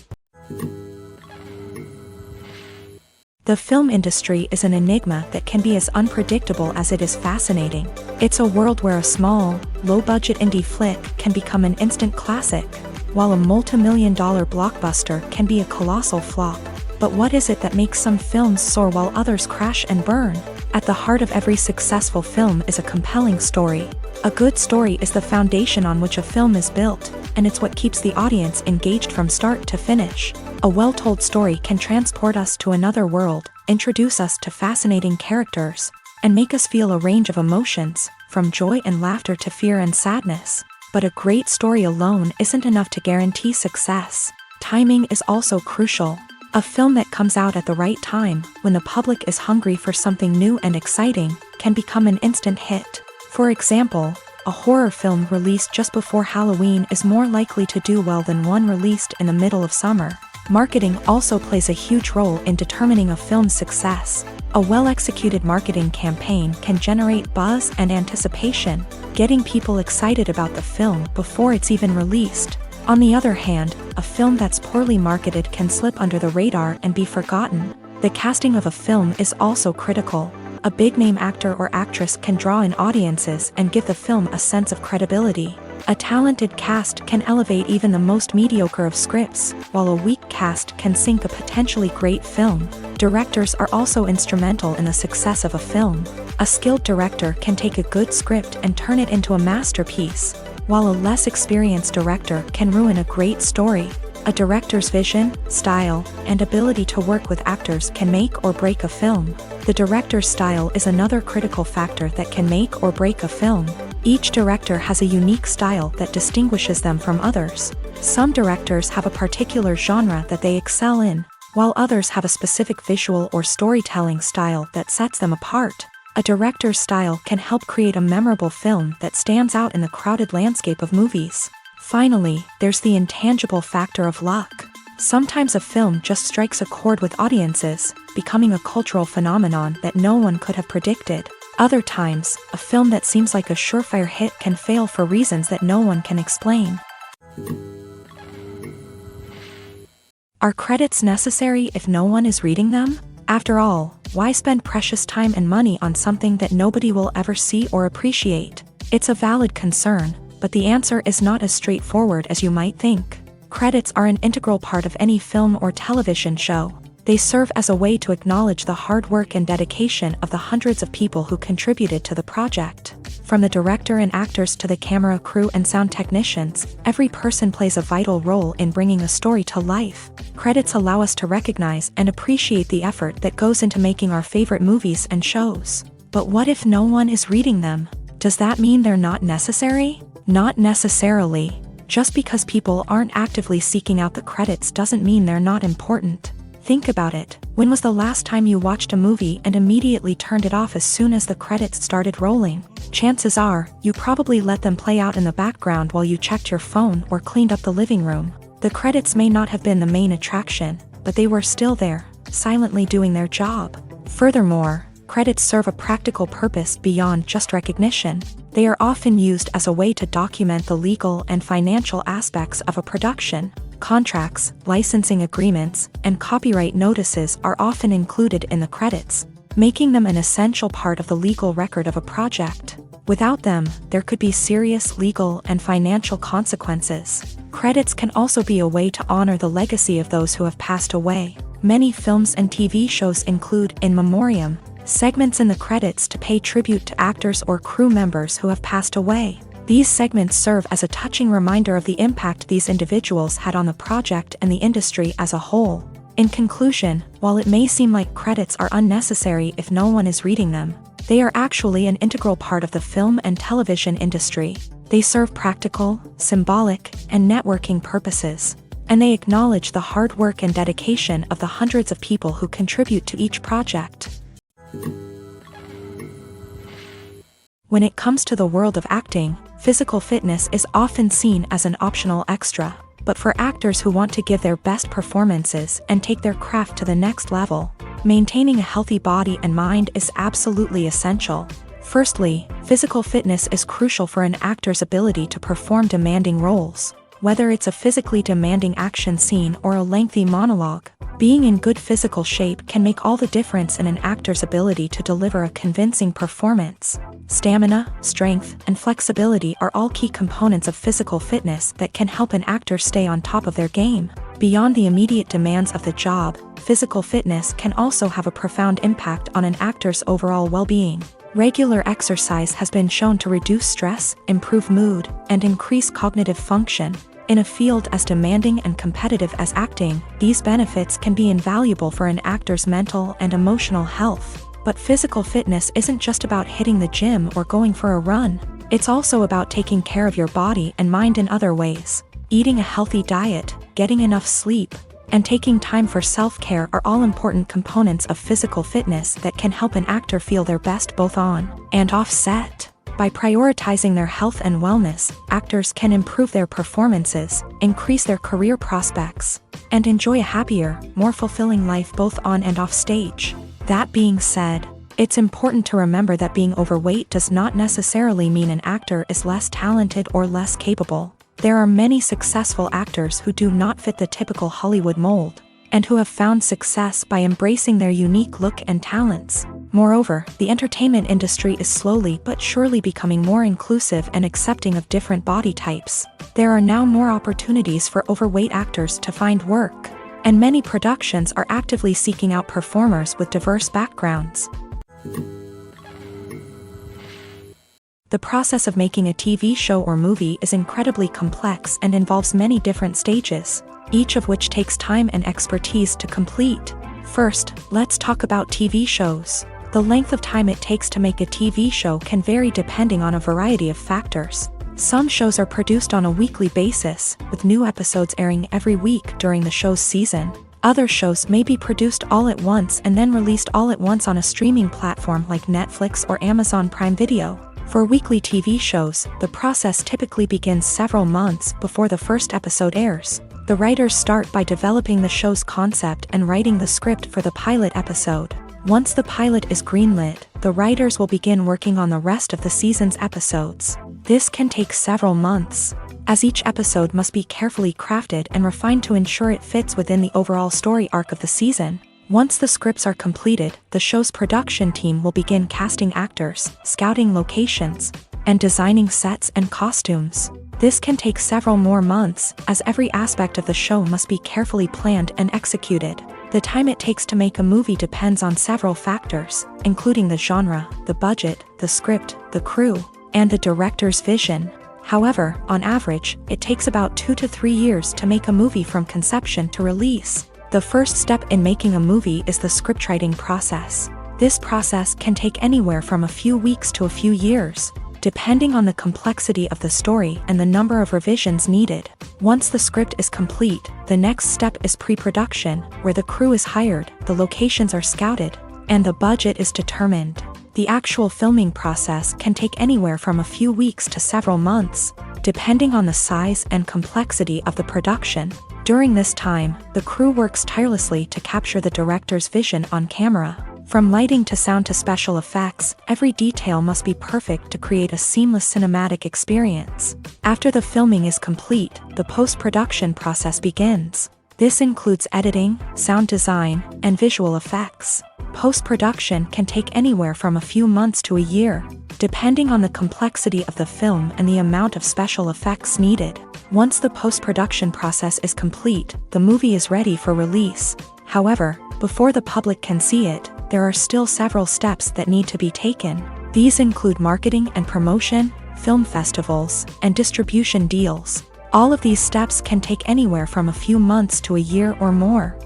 The film industry is an enigma that can be as unpredictable as it is fascinating. It's a world where a small, low-budget indie flick can become an instant classic, while a multi-million-dollar blockbuster can be a colossal flop. But what is it that makes some films soar while others crash and burn? At the heart of every successful film is a compelling story. A good story is the foundation on which a film is built, and it's what keeps the audience engaged from start to finish. A well-told story can transport us to another world, introduce us to fascinating characters, and make us feel a range of emotions, from joy and laughter to fear and sadness. But a great story alone isn't enough to guarantee success. Timing is also crucial. A film that comes out at the right time, when the public is hungry for something new and exciting, can become an instant hit. For example, a horror film released just before Halloween is more likely to do well than one released in the middle of summer. Marketing also plays a huge role in determining a film's success. A well-executed marketing campaign can generate buzz and anticipation, getting people excited about the film before it's even released. On the other hand, a film that's poorly marketed can slip under the radar and be forgotten. The casting of a film is also critical. A big-name actor or actress can draw in audiences and give the film a sense of credibility. A talented cast can elevate even the most mediocre of scripts, while a weak cast can sink a potentially great film. Directors are also instrumental in the success of a film. A skilled director can take a good script and turn it into a masterpiece, while a less experienced director can ruin a great story. A director's vision, style, and ability to work with actors can make or break a film. The director's style is another critical factor that can make or break a film. Each director has a unique style that distinguishes them from others. Some directors have a particular genre that they excel in, while others have a specific visual or storytelling style that sets them apart. A director's style can help create a memorable film that stands out in the crowded landscape of movies. Finally, there's the intangible factor of luck. Sometimes a film just strikes a chord with audiences, becoming a cultural phenomenon that no one could have predicted. Other times, a film that seems like a surefire hit can fail for reasons that no one can explain. Are credits necessary if no one is reading them? After all, why spend precious time and money on something that nobody will ever see or appreciate? It's a valid concern, but the answer is not as straightforward as you might think. Credits are an integral part of any film or television show. They serve as a way to acknowledge the hard work and dedication of the hundreds of people who contributed to the project. From the director and actors to the camera crew and sound technicians, every person plays a vital role in bringing a story to life. Credits allow us to recognize and appreciate the effort that goes into making our favorite movies and shows. But what if no one is reading them? Does that mean they're not necessary? Not necessarily. Just because people aren't actively seeking out the credits doesn't mean they're not important. Think about it. When was the last time you watched a movie and immediately turned it off as soon as the credits started rolling? Chances are, you probably let them play out in the background while you checked your phone or cleaned up the living room. The credits may not have been the main attraction, but they were still there, silently doing their job. Furthermore, credits serve a practical purpose beyond just recognition. They are often used as a way to document the legal and financial aspects of a production. Contracts, licensing agreements, and copyright notices are often included in the credits, making them an essential part of the legal record of a project. Without them, there could be serious legal and financial consequences. Credits can also be a way to honor the legacy of those who have passed away. Many films and TV shows include in memoriam segments in the credits to pay tribute to actors or crew members who have passed away. These segments serve as a touching reminder of the impact these individuals had on the project and the industry as a whole. In conclusion, while it may seem like credits are unnecessary if no one is reading them, they are actually an integral part of the film and television industry. They serve practical, symbolic, and networking purposes, and they acknowledge the hard work and dedication of the hundreds of people who contribute to each project. When it comes to the world of acting, physical fitness is often seen as an optional extra, but for actors who want to give their best performances and take their craft to the next level, maintaining a healthy body and mind is absolutely essential. Firstly, physical fitness is crucial for an actor's ability to perform demanding roles. Whether it's a physically demanding action scene or a lengthy monologue, being in good physical shape can make all the difference in an actor's ability to deliver a convincing performance. Stamina, strength, and flexibility are all key components of physical fitness that can help an actor stay on top of their game. Beyond the immediate demands of the job, physical fitness can also have a profound impact on an actor's overall well-being. Regular exercise has been shown to reduce stress, improve mood, and increase cognitive function. In a field as demanding and competitive as acting, these benefits can be invaluable for an actor's mental and emotional health. But physical fitness isn't just about hitting the gym or going for a run. It's also about taking care of your body and mind in other ways. Eating a healthy diet, getting enough sleep, and taking time for self-care are all important components of physical fitness that can help an actor feel their best both on and off set. By prioritizing their health and wellness, actors can improve their performances, increase their career prospects, and enjoy a happier, more fulfilling life both on and off stage. That being said, it's important to remember that being overweight does not necessarily mean an actor is less talented or less capable. There are many successful actors who do not fit the typical Hollywood mold, and who have found success by embracing their unique look and talents. Moreover, the entertainment industry is slowly but surely becoming more inclusive and accepting of different body types. There are now more opportunities for overweight actors to find work, and many productions are actively seeking out performers with diverse backgrounds. The process of making a TV show or movie is incredibly complex and involves many different stages, each of which takes time and expertise to complete. First, let's talk about TV shows. The length of time it takes to make a TV show can vary depending on a variety of factors. Some shows are produced on a weekly basis, with new episodes airing every week during the show's season. Other shows may be produced all at once and then released all at once on a streaming platform like Netflix or Amazon Prime Video. For weekly TV shows, the process typically begins several months before the first episode airs. The writers start by developing the show's concept and writing the script for the pilot episode. Once the pilot is greenlit, the writers will begin working on the rest of the season's episodes. This can take several months, as each episode must be carefully crafted and refined to ensure it fits within the overall story arc of the season. Once the scripts are completed, the show's production team will begin casting actors, scouting locations, and designing sets and costumes. This can take several more months, as every aspect of the show must be carefully planned and executed. The time it takes to make a movie depends on several factors, including the genre, the budget, the script, the crew, and the director's vision. However, on average, it takes about 2 to 3 years to make a movie from conception to release. The first step in making a movie is the scriptwriting process. This process can take anywhere from a few weeks to a few years, depending on the complexity of the story and the number of revisions needed. Once the script is complete, the next step is pre-production, where the crew is hired, the locations are scouted, and the budget is determined. The actual filming process can take anywhere from a few weeks to several months, depending on the size and complexity of the production. During this time, the crew works tirelessly to capture the director's vision on camera. From lighting to sound to special effects, every detail must be perfect to create a seamless cinematic experience. After the filming is complete, the post-production process begins. This includes editing, sound design, and visual effects. Post-production can take anywhere from a few months to a year, depending on the complexity of the film and the amount of special effects needed. Once the post-production process is complete, the movie is ready for release. However, before the public can see it, there are still several steps that need to be taken. These include marketing and promotion, film festivals, and distribution deals. All of these steps can take anywhere from a few months to a year or more.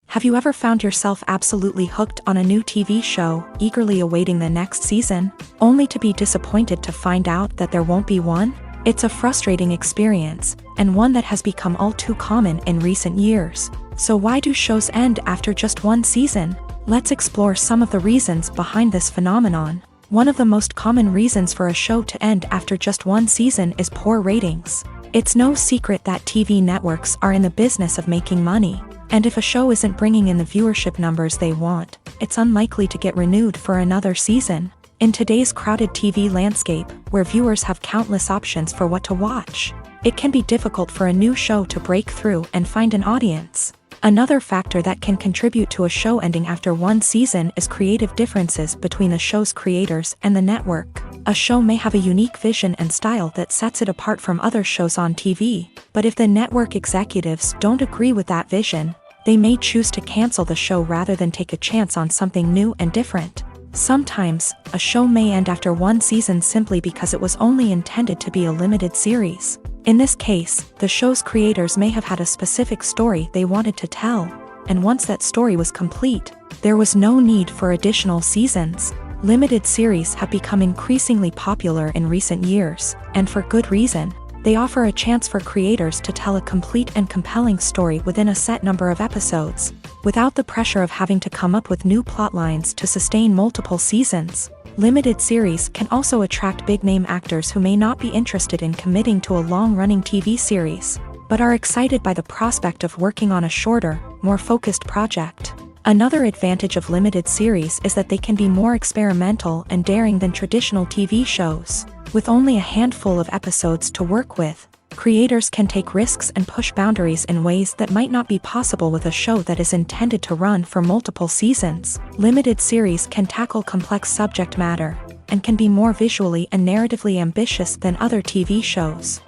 Have you ever found yourself absolutely hooked on a new TV show, eagerly awaiting the next season, only to be disappointed to find out that there won't be one? It's a frustrating experience, and one that has become all too common in recent years. So why do shows end after just one season? Let's explore some of the reasons behind this phenomenon. One of the most common reasons for a show to end after just one season is poor ratings. It's no secret that TV networks are in the business of making money, and if a show isn't bringing in the viewership numbers they want, it's unlikely to get renewed for another season. In today's crowded TV landscape, where viewers have countless options for what to watch, it can be difficult for a new show to break through and find an audience. Another factor that can contribute to a show ending after one season is creative differences between the show's creators and the network. A show may have a unique vision and style that sets it apart from other shows on TV, but if the network executives don't agree with that vision, they may choose to cancel the show rather than take a chance on something new and different. Sometimes, a show may end after one season simply because it was only intended to be a limited series. In this case, the show's creators may have had a specific story they wanted to tell, and once that story was complete, there was no need for additional seasons. Limited series have become increasingly popular in recent years, and for good reason. They offer a chance for creators to tell a complete and compelling story within a set number of episodes, without the pressure of having to come up with new plotlines to sustain multiple seasons. Limited series can also attract big-name actors who may not be interested in committing to a long-running TV series, but are excited by the prospect of working on a shorter, more focused project. Another advantage of limited series is that they can be more experimental and daring than traditional TV shows. With only a handful of episodes to work with, Creators can take risks and push boundaries in ways that might not be possible with a show that is intended to run for multiple seasons. Limited series can tackle complex subject matter and can be more visually and narratively ambitious than other TV shows.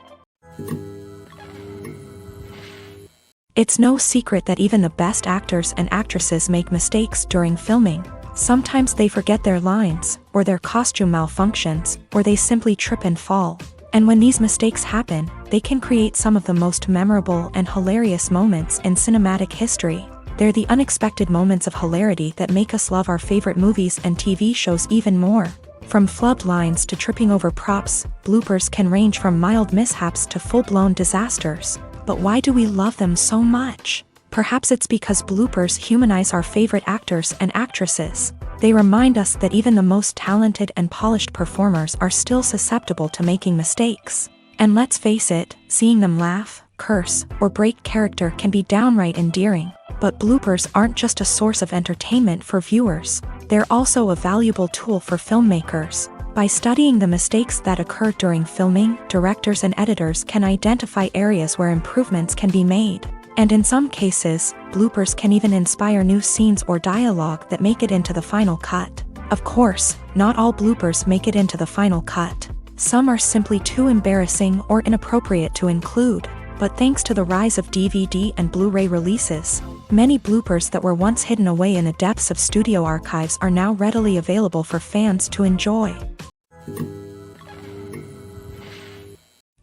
It's no secret that even the best actors and actresses make mistakes during filming. Sometimes they forget their lines, or their costume malfunctions, or they simply trip and fall. And when these mistakes happen, they can create some of the most memorable and hilarious moments in cinematic history. They're the unexpected moments of hilarity that make us love our favorite movies and TV shows even more. From flubbed lines to tripping over props, bloopers can range from mild mishaps to full-blown disasters. But why do we love them so much? Perhaps it's because bloopers humanize our favorite actors and actresses. They remind us that even the most talented and polished performers are still susceptible to making mistakes. And let's face it, seeing them laugh, curse, or break character can be downright endearing. But bloopers aren't just a source of entertainment for viewers. They're also a valuable tool for filmmakers. By studying the mistakes that occur during filming, directors and editors can identify areas where improvements can be made. And in some cases, bloopers can even inspire new scenes or dialogue that make it into the final cut. Of course, not all bloopers make it into the final cut. Some are simply too embarrassing or inappropriate to include. But thanks to the rise of DVD and Blu-ray releases, many bloopers that were once hidden away in the depths of studio archives are now readily available for fans to enjoy.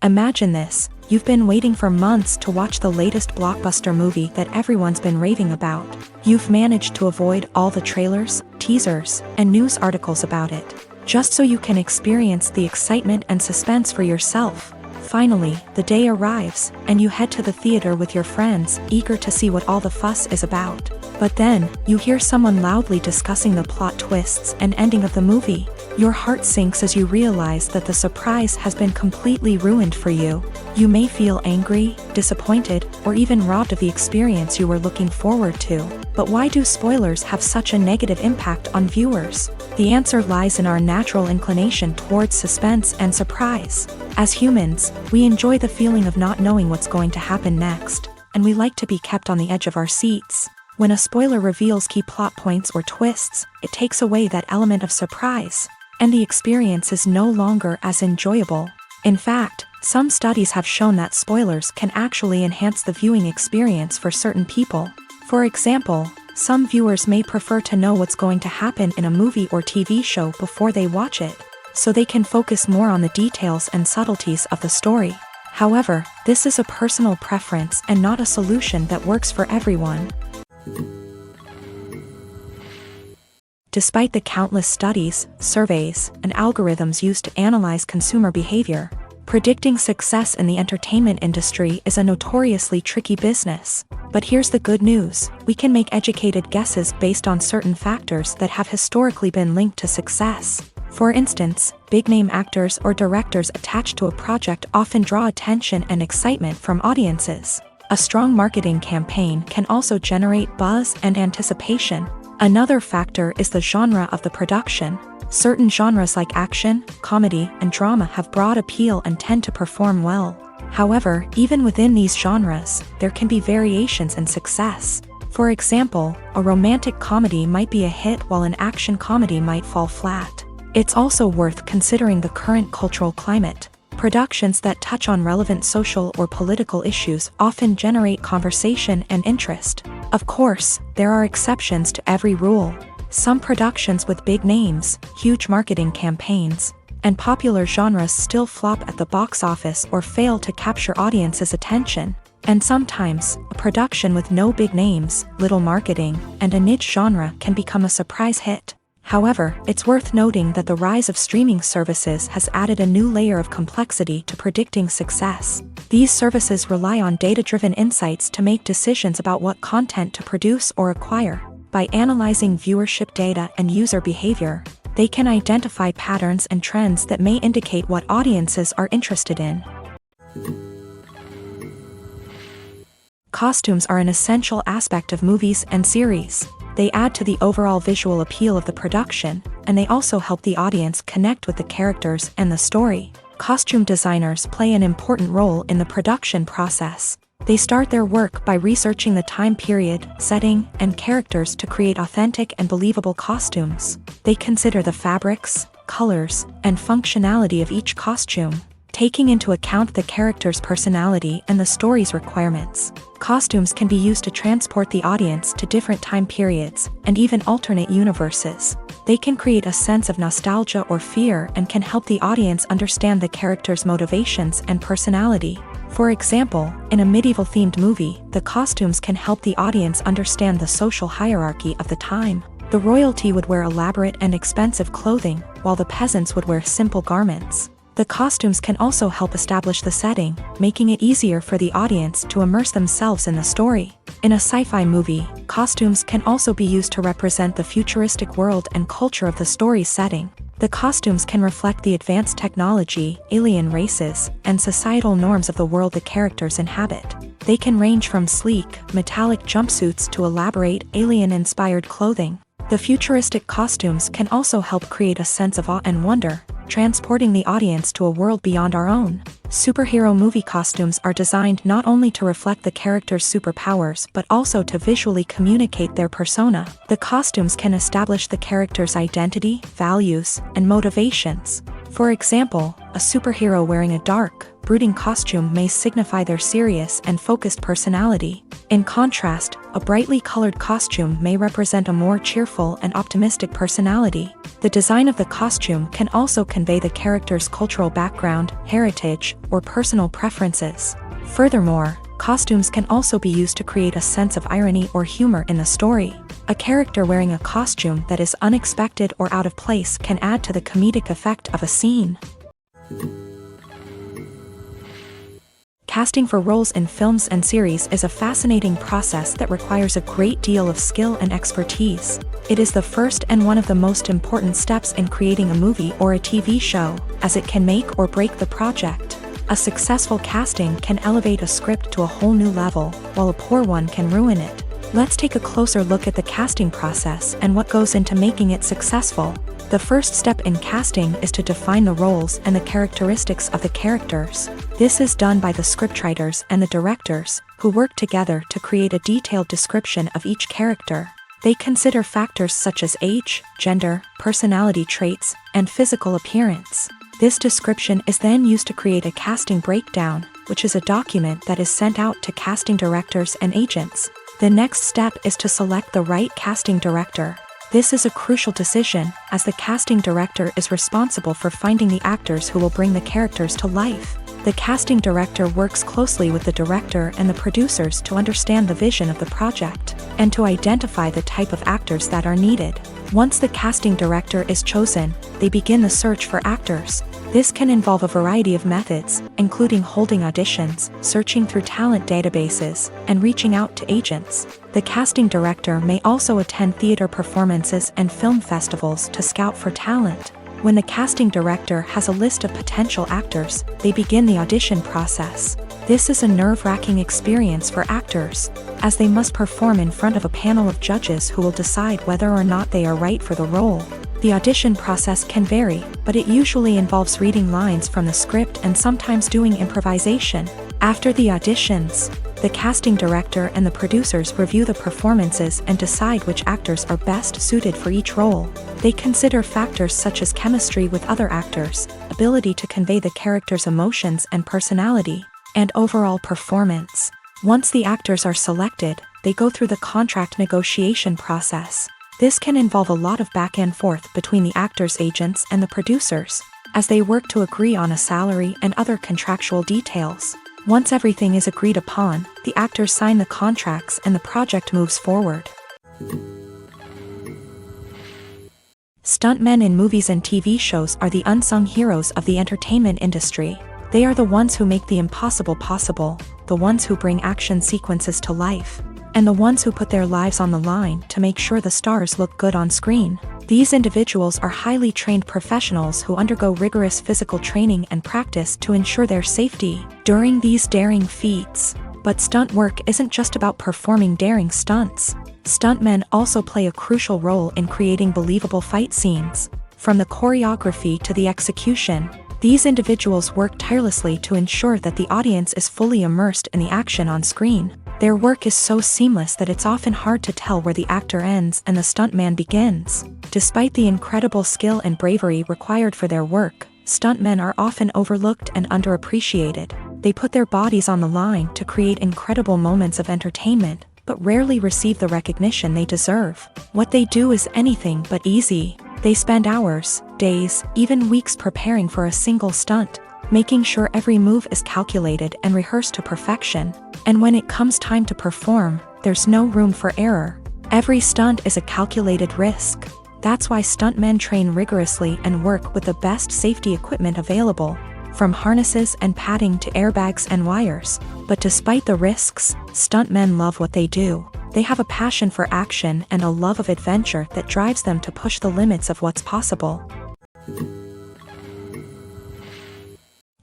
Imagine this, you've been waiting for months to watch the latest blockbuster movie that everyone's been raving about. You've managed to avoid all the trailers, teasers, and news articles about it, just so you can experience the excitement and suspense for yourself. Finally, the day arrives, and you head to the theater with your friends, eager to see what all the fuss is about. But then, you hear someone loudly discussing the plot twists and ending of the movie. Your heart sinks as you realize that the surprise has been completely ruined for you. You may feel angry, disappointed, or even robbed of the experience you were looking forward to. But why do spoilers have such a negative impact on viewers? The answer lies in our natural inclination towards suspense and surprise. As humans, we enjoy the feeling of not knowing what's going to happen next, and we like to be kept on the edge of our seats. When a spoiler reveals key plot points or twists, it takes away that element of surprise, and the experience is no longer as enjoyable. In fact, some studies have shown that spoilers can actually enhance the viewing experience for certain people. For example, some viewers may prefer to know what's going to happen in a movie or TV show before they watch it, so they can focus more on the details and subtleties of the story. However, this is a personal preference and not a solution that works for everyone. Despite the countless studies, surveys, and algorithms used to analyze consumer behavior, predicting success in the entertainment industry is a notoriously tricky business. But here's the good news, we can make educated guesses based on certain factors that have historically been linked to success. For instance, big-name actors or directors attached to a project often draw attention and excitement from audiences. A strong marketing campaign can also generate buzz and anticipation. Another factor is the genre of the production. Certain genres like action, comedy, and drama have broad appeal and tend to perform well. However, even within these genres, there can be variations in success. For example, a romantic comedy might be a hit while an action comedy might fall flat. It's also worth considering the current cultural climate. Productions that touch on relevant social or political issues often generate conversation and interest. Of course, there are exceptions to every rule. Some productions with big names, huge marketing campaigns, and popular genres still flop at the box office or fail to capture audiences' attention. And sometimes, a production with no big names, little marketing, and a niche genre can become a surprise hit. However, it's worth noting that the rise of streaming services has added a new layer of complexity to predicting success. These services rely on data-driven insights to make decisions about what content to produce or acquire. By analyzing viewership data and user behavior, they can identify patterns and trends that may indicate what audiences are interested in. Costumes are an essential aspect of movies and series. They add to the overall visual appeal of the production, and they also help the audience connect with the characters and the story. Costume designers play an important role in the production process. They start their work by researching the time period, setting, and characters to create authentic and believable costumes. They consider the fabrics, colors, and functionality of each costume, taking into account the character's personality and the story's requirements. Costumes can be used to transport the audience to different time periods and even alternate universes. They can create a sense of nostalgia or fear and can help the audience understand the character's motivations and personality. For example, in a medieval-themed movie, the costumes can help the audience understand the social hierarchy of the time. The royalty would wear elaborate and expensive clothing, while the peasants would wear simple garments. The costumes can also help establish the setting, making it easier for the audience to immerse themselves in the story. In a sci-fi movie, costumes can also be used to represent the futuristic world and culture of the story's setting. The costumes can reflect the advanced technology, alien races, and societal norms of the world the characters inhabit. They can range from sleek, metallic jumpsuits to elaborate, alien-inspired clothing. The futuristic costumes can also help create a sense of awe and wonder, transporting the audience to a world beyond our own. Superhero movie costumes are designed not only to reflect the character's superpowers but also to visually communicate their persona. The costumes can establish the character's identity, values, and motivations. For example, a superhero wearing a dark, brooding costume may signify their serious and focused personality. In contrast, a brightly colored costume may represent a more cheerful and optimistic personality. The design of the costume can also convey the character's cultural background, heritage, or personal preferences. Furthermore, costumes can also be used to create a sense of irony or humor in the story. A character wearing a costume that is unexpected or out of place can add to the comedic effect of a scene. Casting for roles in films and series is a fascinating process that requires a great deal of skill and expertise. It is the first and one of the most important steps in creating a movie or a TV show, as it can make or break the project. A successful casting can elevate a script to a whole new level, while a poor one can ruin it. Let's take a closer look at the casting process and what goes into making it successful. The first step in casting is to define the roles and the characteristics of the characters. This is done by the scriptwriters and the directors, who work together to create a detailed description of each character. They consider factors such as age, gender, personality traits, and physical appearance. This description is then used to create a casting breakdown, which is a document that is sent out to casting directors and agents. The next step is to select the right casting director. This is a crucial decision, as the casting director is responsible for finding the actors who will bring the characters to life. The casting director works closely with the director and the producers to understand the vision of the project, and to identify the type of actors that are needed. Once the casting director is chosen, they begin the search for actors. This can involve a variety of methods, including holding auditions, searching through talent databases, and reaching out to agents. The casting director may also attend theater performances and film festivals to scout for talent. When the casting director has a list of potential actors, they begin the audition process. This is a nerve-wracking experience for actors, as they must perform in front of a panel of judges who will decide whether or not they are right for the role. The audition process can vary, but it usually involves reading lines from the script and sometimes doing improvisation. After the auditions, the casting director and the producers review the performances and decide which actors are best suited for each role. They consider factors such as chemistry with other actors, ability to convey the character's emotions and personality, and overall performance. Once the actors are selected, they go through the contract negotiation process. This can involve a lot of back and forth between the actors' agents and the producers, as they work to agree on a salary and other contractual details. Once everything is agreed upon, the actors sign the contracts and the project moves forward. Stuntmen in movies and TV shows are the unsung heroes of the entertainment industry. They are the ones who make the impossible possible, the ones who bring action sequences to life, and the ones who put their lives on the line to make sure the stars look good on screen. These individuals are highly trained professionals who undergo rigorous physical training and practice to ensure their safety during these daring feats. But stunt work isn't just about performing daring stunts. Stuntmen also play a crucial role in creating believable fight scenes. From the choreography to the execution, These individuals work tirelessly to ensure that the audience is fully immersed in the action on screen. Their work is so seamless that it's often hard to tell where the actor ends and the stuntman begins. Despite the incredible skill and bravery required for their work, stuntmen are often overlooked and underappreciated. They put their bodies on the line to create incredible moments of entertainment, but rarely receive the recognition they deserve. What they do is anything but easy. They spend hours, days, even weeks preparing for a single stunt, making sure every move is calculated and rehearsed to perfection. And when it comes time to perform, there's no room for error. Every stunt is a calculated risk. That's why stuntmen train rigorously and work with the best safety equipment available, from harnesses and padding to airbags and wires. But despite the risks, stuntmen love what they do. They have a passion for action and a love of adventure that drives them to push the limits of what's possible.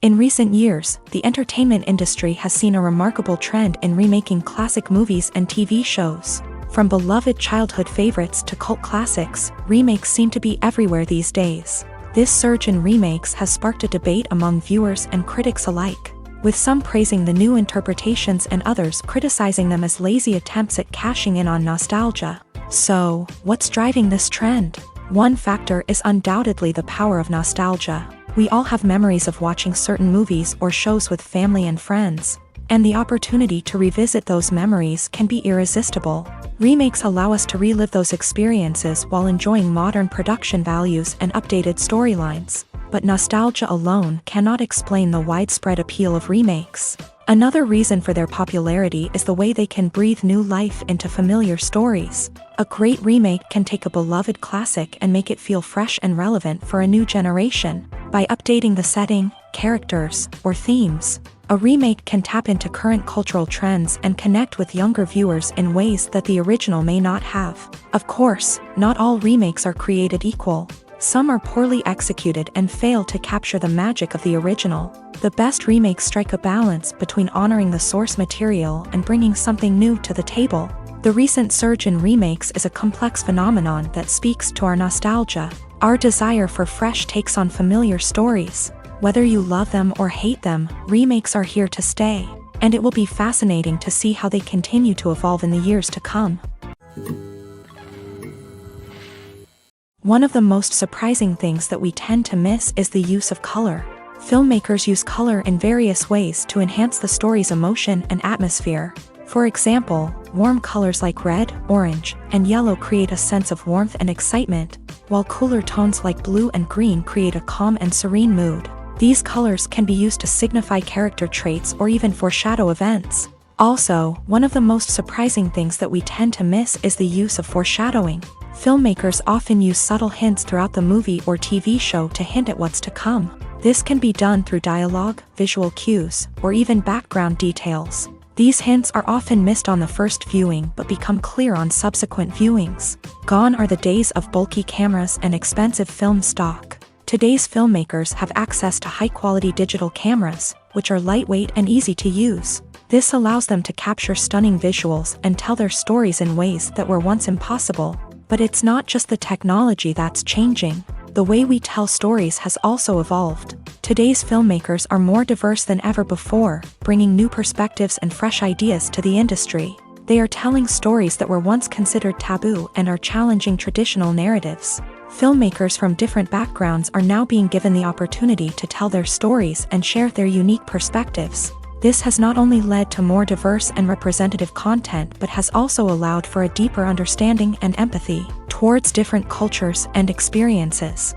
In recent years, the entertainment industry has seen a remarkable trend in remaking classic movies and TV shows. From beloved childhood favorites to cult classics, remakes seem to be everywhere these days. This surge in remakes has sparked a debate among viewers and critics alike, with some praising the new interpretations and others criticizing them as lazy attempts at cashing in on nostalgia. So, what's driving this trend? One factor is undoubtedly the power of nostalgia. We all have memories of watching certain movies or shows with family and friends, and the opportunity to revisit those memories can be irresistible. Remakes allow us to relive those experiences while enjoying modern production values and updated storylines. But nostalgia alone cannot explain the widespread appeal of remakes. Another reason for their popularity is the way they can breathe new life into familiar stories. A great remake can take a beloved classic and make it feel fresh and relevant for a new generation. By updating the setting, characters, or themes, a remake can tap into current cultural trends and connect with younger viewers in ways that the original may not have. Of course, not all remakes are created equal. Some are poorly executed and fail to capture the magic of the original. The best remakes strike a balance between honoring the source material and bringing something new to the table. The recent surge in remakes is a complex phenomenon that speaks to our nostalgia, our desire for fresh takes on familiar stories. Whether you love them or hate them, remakes are here to stay, and it will be fascinating to see how they continue to evolve in the years to come. One of the most surprising things that we tend to miss is the use of color. Filmmakers use color in various ways to enhance the story's emotion and atmosphere. For example, warm colors like red, orange, and yellow create a sense of warmth and excitement, while cooler tones like blue and green create a calm and serene mood. These colors can be used to signify character traits or even foreshadow events. Also, one of the most surprising things that we tend to miss is the use of foreshadowing. Filmmakers often use subtle hints throughout the movie or TV show to hint at what's to come. This can be done through dialogue, visual cues, or even background details. These hints are often missed on the first viewing but become clear on subsequent viewings. Gone are the days of bulky cameras and expensive film stock. Today's filmmakers have access to high-quality digital cameras, which are lightweight and easy to use. This allows them to capture stunning visuals and tell their stories in ways that were once impossible. But it's not just the technology that's changing. The way we tell stories has also evolved. Today's filmmakers are more diverse than ever before, bringing new perspectives and fresh ideas to the industry. They are telling stories that were once considered taboo and are challenging traditional narratives. Filmmakers from different backgrounds are now being given the opportunity to tell their stories and share their unique perspectives. This has not only led to more diverse and representative content but has also allowed for a deeper understanding and empathy towards different cultures and experiences.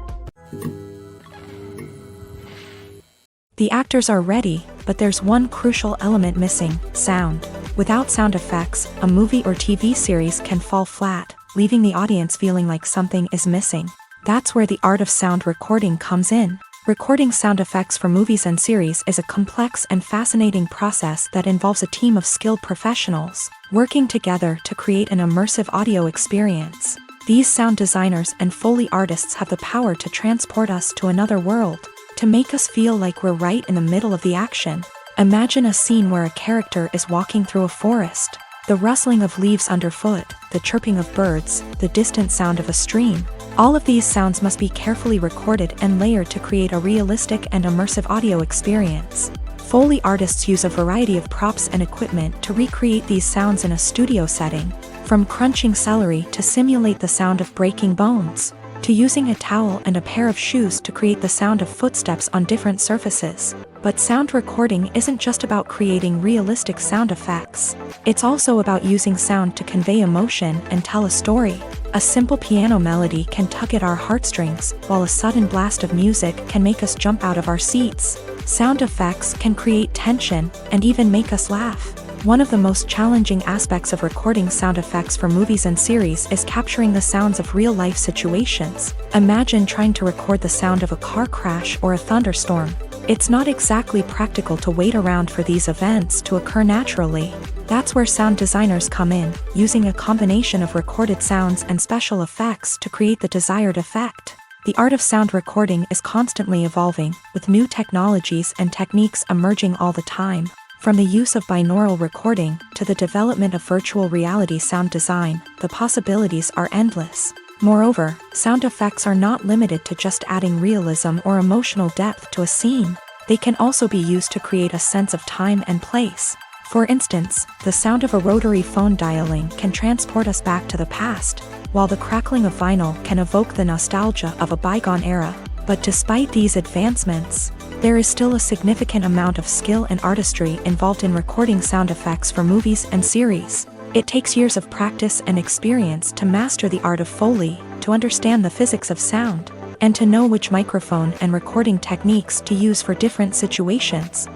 The actors are ready, but there's one crucial element missing: sound. Without sound effects, a movie or TV series can fall flat, leaving the audience feeling like something is missing. That's where the art of sound recording comes in. Recording sound effects for movies and series is a complex and fascinating process that involves a team of skilled professionals working together to create an immersive audio experience. These sound designers and Foley artists have the power to transport us to another world, to make us feel like we're right in the middle of the action. Imagine a scene where a character is walking through a forest. The rustling of leaves underfoot, the chirping of birds, the distant sound of a stream. All of these sounds must be carefully recorded and layered to create a realistic and immersive audio experience. Foley artists use a variety of props and equipment to recreate these sounds in a studio setting, from crunching celery to simulate the sound of breaking bones, to using a towel and a pair of shoes to create the sound of footsteps on different surfaces. But sound recording isn't just about creating realistic sound effects. It's also about using sound to convey emotion and tell a story. A simple piano melody can tug at our heartstrings, while a sudden blast of music can make us jump out of our seats. Sound effects can create tension and even make us laugh. One of the most challenging aspects of recording sound effects for movies and series is capturing the sounds of real-life situations. Imagine trying to record the sound of a car crash or a thunderstorm. It's not exactly practical to wait around for these events to occur naturally. That's where sound designers come in, using a combination of recorded sounds and special effects to create the desired effect. The art of sound recording is constantly evolving, with new technologies and techniques emerging all the time. From the use of binaural recording to the development of virtual reality sound design, the possibilities are endless. Moreover, sound effects are not limited to just adding realism or emotional depth to a scene. They can also be used to create a sense of time and place. For instance, the sound of a rotary phone dialing can transport us back to the past, while the crackling of vinyl can evoke the nostalgia of a bygone era. But despite these advancements, there is still a significant amount of skill and artistry involved in recording sound effects for movies and series. It takes years of practice and experience to master the art of Foley, to understand the physics of sound, and to know which microphone and recording techniques to use for different situations.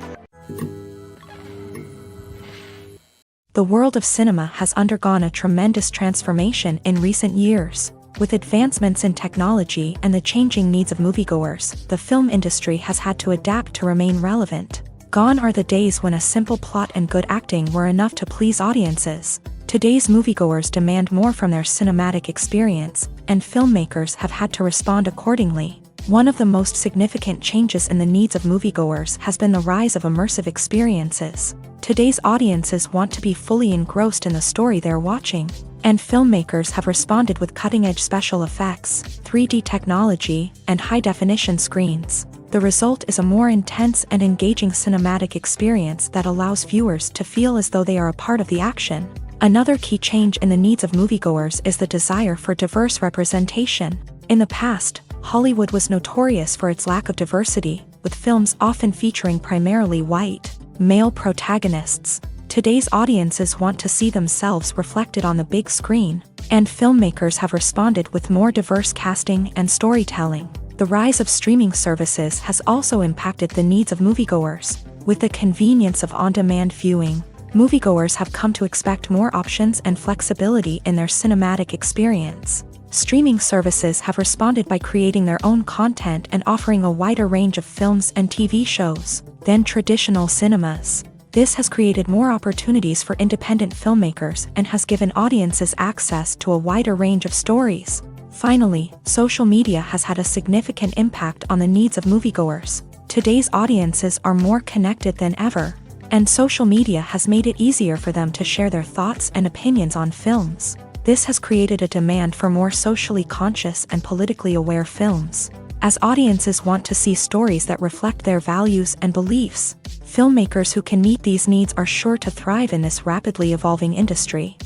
The world of cinema has undergone a tremendous transformation in recent years. With advancements in technology and the changing needs of moviegoers, the film industry has had to adapt to remain relevant. Gone are the days when a simple plot and good acting were enough to please audiences. Today's moviegoers demand more from their cinematic experience, and filmmakers have had to respond accordingly. One of the most significant changes in the needs of moviegoers has been the rise of immersive experiences. Today's audiences want to be fully engrossed in the story they're watching, and filmmakers have responded with cutting-edge special effects, 3D technology, and high-definition screens. The result is a more intense and engaging cinematic experience that allows viewers to feel as though they are a part of the action. Another key change in the needs of moviegoers is the desire for diverse representation. In the past, Hollywood was notorious for its lack of diversity, with films often featuring primarily white, male protagonists. Today's audiences want to see themselves reflected on the big screen, and filmmakers have responded with more diverse casting and storytelling. The rise of streaming services has also impacted the needs of moviegoers. With the convenience of on-demand viewing, moviegoers have come to expect more options and flexibility in their cinematic experience. Streaming services have responded by creating their own content and offering a wider range of films and TV shows than traditional cinemas. This has created more opportunities for independent filmmakers and has given audiences access to a wider range of stories. Finally, social media has had a significant impact on the needs of moviegoers. Today's audiences are more connected than ever, and social media has made it easier for them to share their thoughts and opinions on films. This has created a demand for more socially conscious and politically aware films. As audiences want to see stories that reflect their values and beliefs, filmmakers who can meet these needs are sure to thrive in this rapidly evolving industry.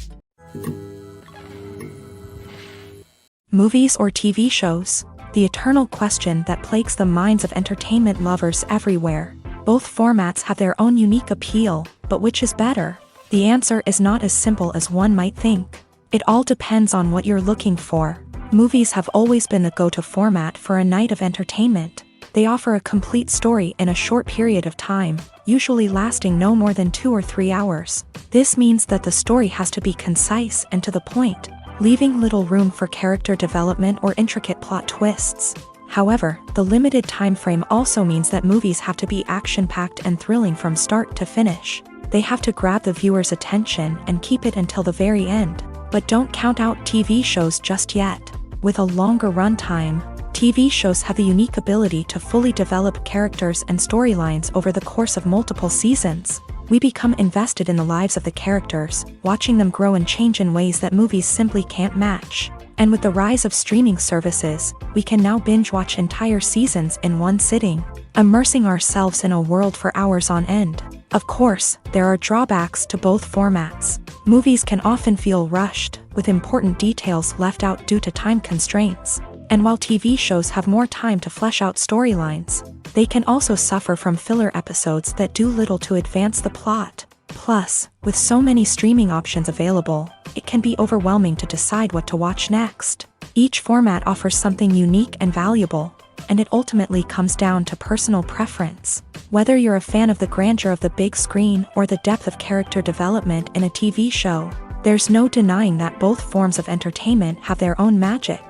Movies or TV shows? The eternal question that plagues the minds of entertainment lovers everywhere. Both formats have their own unique appeal, but which is better? The answer is not as simple as one might think. It all depends on what you're looking for. Movies have always been the go-to format for a night of entertainment. They offer a complete story in a short period of time, usually lasting no more than 2 or 3 hours. This means that the story has to be concise and to the point, leaving little room for character development or intricate plot twists. However, the limited time frame also means that movies have to be action-packed and thrilling from start to finish. They have to grab the viewer's attention and keep it until the very end. But don't count out TV shows just yet. With a longer runtime, TV shows have the unique ability to fully develop characters and storylines over the course of multiple seasons. We become invested in the lives of the characters, watching them grow and change in ways that movies simply can't match. And with the rise of streaming services, we can now binge-watch entire seasons in one sitting, immersing ourselves in a world for hours on end. Of course, there are drawbacks to both formats. Movies can often feel rushed, with important details left out due to time constraints. And while TV shows have more time to flesh out storylines, they can also suffer from filler episodes that do little to advance the plot. Plus, with so many streaming options available, it can be overwhelming to decide what to watch next. Each format offers something unique and valuable, and it ultimately comes down to personal preference. Whether you're a fan of the grandeur of the big screen or the depth of character development in a TV show, there's no denying that both forms of entertainment have their own magic.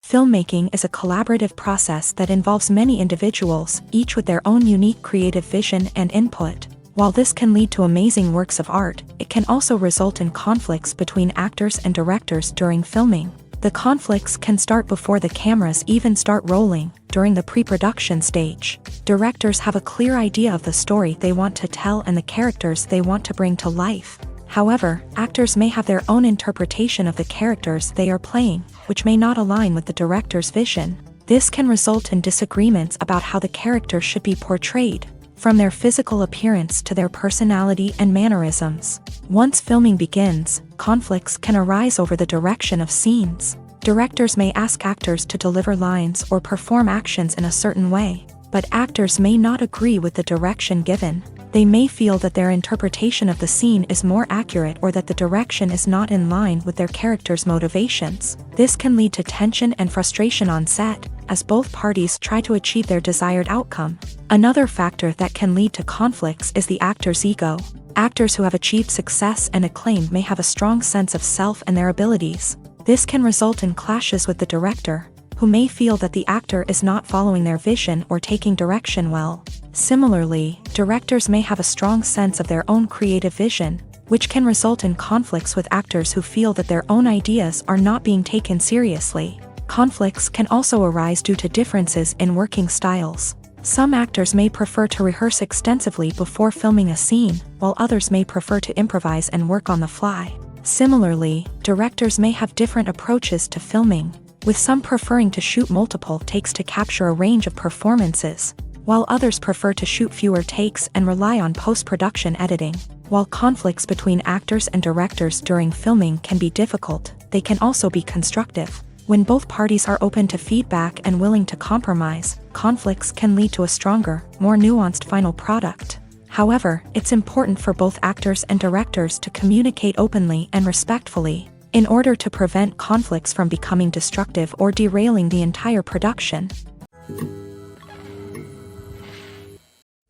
Filmmaking is a collaborative process that involves many individuals, each with their own unique creative vision and input. While this can lead to amazing works of art, it can also result in conflicts between actors and directors during filming. The conflicts can start before the cameras even start rolling, during the pre-production stage. Directors have a clear idea of the story they want to tell and the characters they want to bring to life. However, actors may have their own interpretation of the characters they are playing, which may not align with the director's vision. This can result in disagreements about how the character should be portrayed, from their physical appearance to their personality and mannerisms. Once filming begins, conflicts can arise over the direction of scenes. Directors may ask actors to deliver lines or perform actions in a certain way, but actors may not agree with the direction given. They may feel that their interpretation of the scene is more accurate or that the direction is not in line with their character's motivations. This can lead to tension and frustration on set, as both parties try to achieve their desired outcome. Another factor that can lead to conflicts is the actor's ego. Actors who have achieved success and acclaim may have a strong sense of self and their abilities. This can result in clashes with the director, who may feel that the actor is not following their vision or taking direction well. Similarly, directors may have a strong sense of their own creative vision, which can result in conflicts with actors who feel that their own ideas are not being taken seriously. Conflicts can also arise due to differences in working styles. Some actors may prefer to rehearse extensively before filming a scene, while others may prefer to improvise and work on the fly. Similarly, directors may have different approaches to filming, with some preferring to shoot multiple takes to capture a range of performances, while others prefer to shoot fewer takes and rely on post-production editing. While conflicts between actors and directors during filming can be difficult, they can also be constructive. When both parties are open to feedback and willing to compromise, conflicts can lead to a stronger, more nuanced final product. However, it's important for both actors and directors to communicate openly and respectfully, in order to prevent conflicts from becoming destructive or derailing the entire production.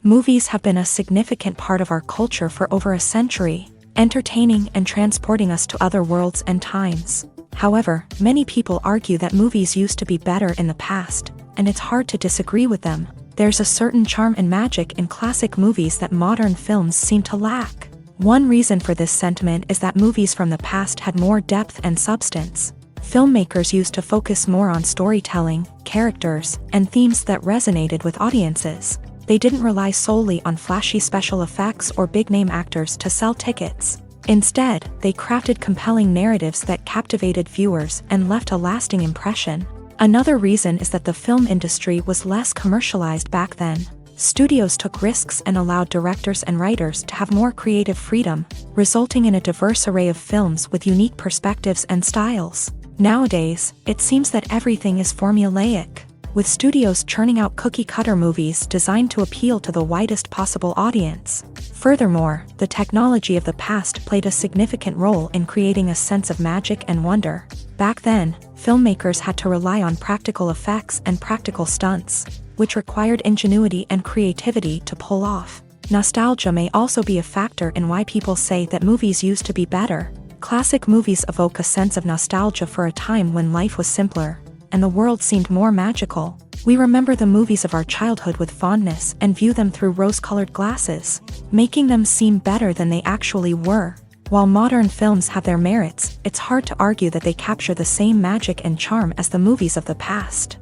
Movies have been a significant part of our culture for over a century, entertaining and transporting us to other worlds and times. However, many people argue that movies used to be better in the past, and it's hard to disagree with them. There's a certain charm and magic in classic movies that modern films seem to lack. One reason for this sentiment is that movies from the past had more depth and substance. Filmmakers used to focus more on storytelling, characters, and themes that resonated with audiences. They didn't rely solely on flashy special effects or big-name actors to sell tickets. Instead, they crafted compelling narratives that captivated viewers and left a lasting impression. Another reason is that the film industry was less commercialized back then. Studios took risks and allowed directors and writers to have more creative freedom, resulting in a diverse array of films with unique perspectives and styles. Nowadays, it seems that everything is formulaic, with studios churning out cookie-cutter movies designed to appeal to the widest possible audience. Furthermore, the technology of the past played a significant role in creating a sense of magic and wonder. Back then, filmmakers had to rely on practical effects and practical stunts, which required ingenuity and creativity to pull off. Nostalgia may also be a factor in why people say that movies used to be better. Classic movies evoke a sense of nostalgia for a time when life was simpler, and the world seemed more magical. We remember the movies of our childhood with fondness and view them through rose-colored glasses, making them seem better than they actually were. While modern films have their merits, it's hard to argue that they capture the same magic and charm as the movies of the past.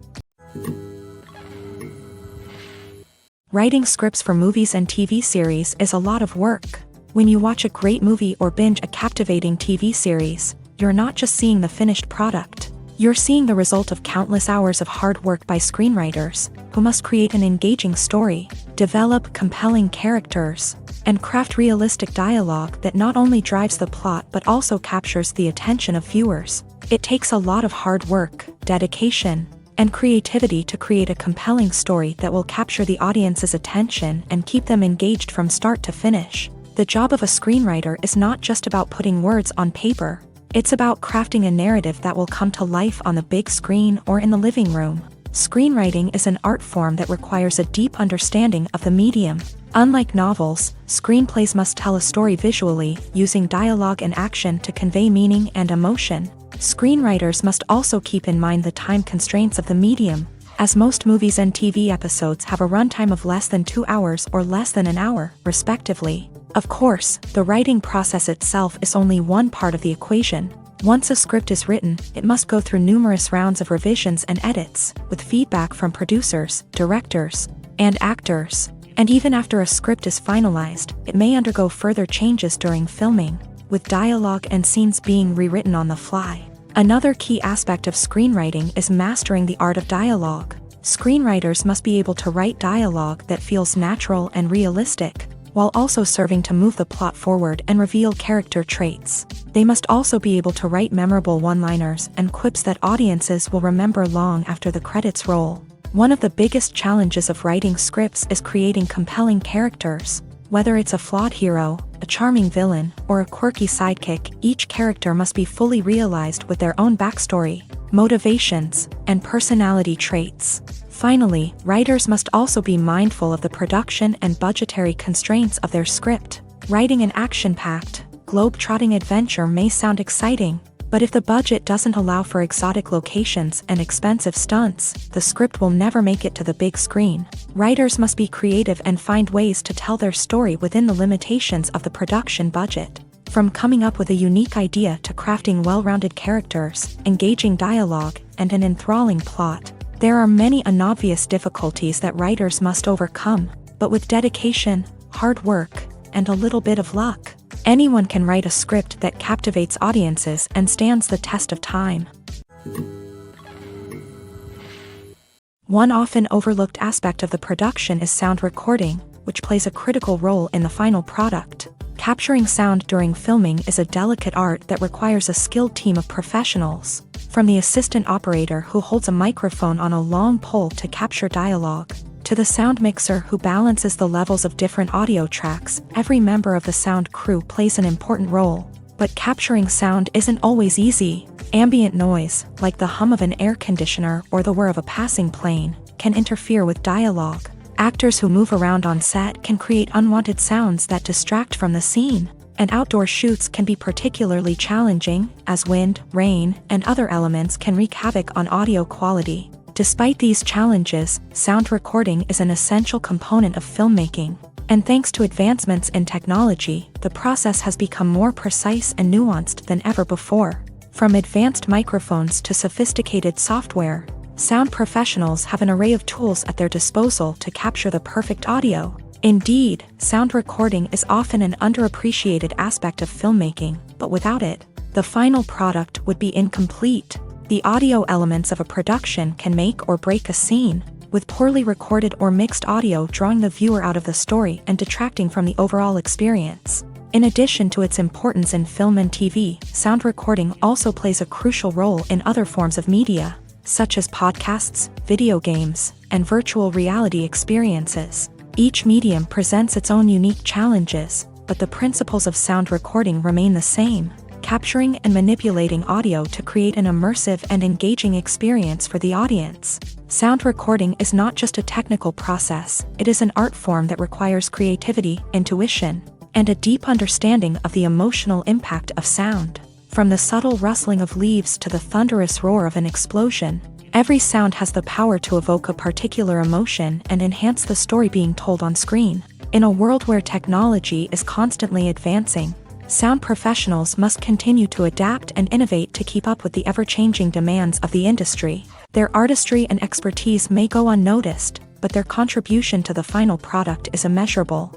Writing scripts for movies and TV series is a lot of work. When you watch a great movie or binge a captivating TV series, you're not just seeing the finished product. You're seeing the result of countless hours of hard work by screenwriters, who must create an engaging story, develop compelling characters, and craft realistic dialogue that not only drives the plot but also captures the attention of viewers. It takes a lot of hard work, dedication, and creativity to create a compelling story that will capture the audience's attention and keep them engaged from start to finish. The job of a screenwriter is not just about putting words on paper. It's about crafting a narrative that will come to life on the big screen or in the living room. Screenwriting is an art form that requires a deep understanding of the medium. Unlike novels, screenplays must tell a story visually, using dialogue and action to convey meaning and emotion. Screenwriters must also keep in mind the time constraints of the medium, as most movies and TV episodes have a runtime of less than 2 hours or less than an hour, respectively. Of course, the writing process itself is only one part of the equation. Once a script is written, it must go through numerous rounds of revisions and edits, with feedback from producers, directors, and actors. And even after a script is finalized, it may undergo further changes during filming, with dialogue and scenes being rewritten on the fly. Another key aspect of screenwriting is mastering the art of dialogue. Screenwriters must be able to write dialogue that feels natural and realistic, while also serving to move the plot forward and reveal character traits. They must also be able to write memorable one-liners and quips that audiences will remember long after the credits roll. One of the biggest challenges of writing scripts is creating compelling characters. Whether it's a flawed hero, a charming villain, or a quirky sidekick, each character must be fully realized with their own backstory, motivations, and personality traits. Finally, writers must also be mindful of the production and budgetary constraints of their script. Writing an action-packed, globe-trotting adventure may sound exciting, but if the budget doesn't allow for exotic locations and expensive stunts, the script will never make it to the big screen. Writers must be creative and find ways to tell their story within the limitations of the production budget. From coming up with a unique idea to crafting well-rounded characters, engaging dialogue, and an enthralling plot, there are many unobvious difficulties that writers must overcome, but with dedication, hard work, and a little bit of luck, anyone can write a script that captivates audiences and stands the test of time. One often overlooked aspect of the production is sound recording, which plays a critical role in the final product. Capturing sound during filming is a delicate art that requires a skilled team of professionals. From the assistant operator who holds a microphone on a long pole to capture dialogue, to the sound mixer who balances the levels of different audio tracks, every member of the sound crew plays an important role. But capturing sound isn't always easy. Ambient noise, like the hum of an air conditioner or the whir of a passing plane, can interfere with dialogue. Actors who move around on set can create unwanted sounds that distract from the scene. And outdoor shoots can be particularly challenging, as wind, rain, and other elements can wreak havoc on audio quality. Despite these challenges, sound recording is an essential component of filmmaking. And thanks to advancements in technology, the process has become more precise and nuanced than ever before. From advanced microphones to sophisticated software, sound professionals have an array of tools at their disposal to capture the perfect audio. Indeed, sound recording is often an underappreciated aspect of filmmaking, but without it, the final product would be incomplete. The audio elements of a production can make or break a scene, with poorly recorded or mixed audio drawing the viewer out of the story and detracting from the overall experience. In addition to its importance in film and TV, sound recording also plays a crucial role in other forms of media, such as podcasts, video games, and virtual reality experiences. Each medium presents its own unique challenges, but the principles of sound recording remain the same, capturing and manipulating audio to create an immersive and engaging experience for the audience. Sound recording is not just a technical process, it is an art form that requires creativity, intuition, and a deep understanding of the emotional impact of sound. From the subtle rustling of leaves to the thunderous roar of an explosion, every sound has the power to evoke a particular emotion and enhance the story being told on screen. In a world where technology is constantly advancing, sound professionals must continue to adapt and innovate to keep up with the ever-changing demands of the industry. Their artistry and expertise may go unnoticed, but their contribution to the final product is immeasurable.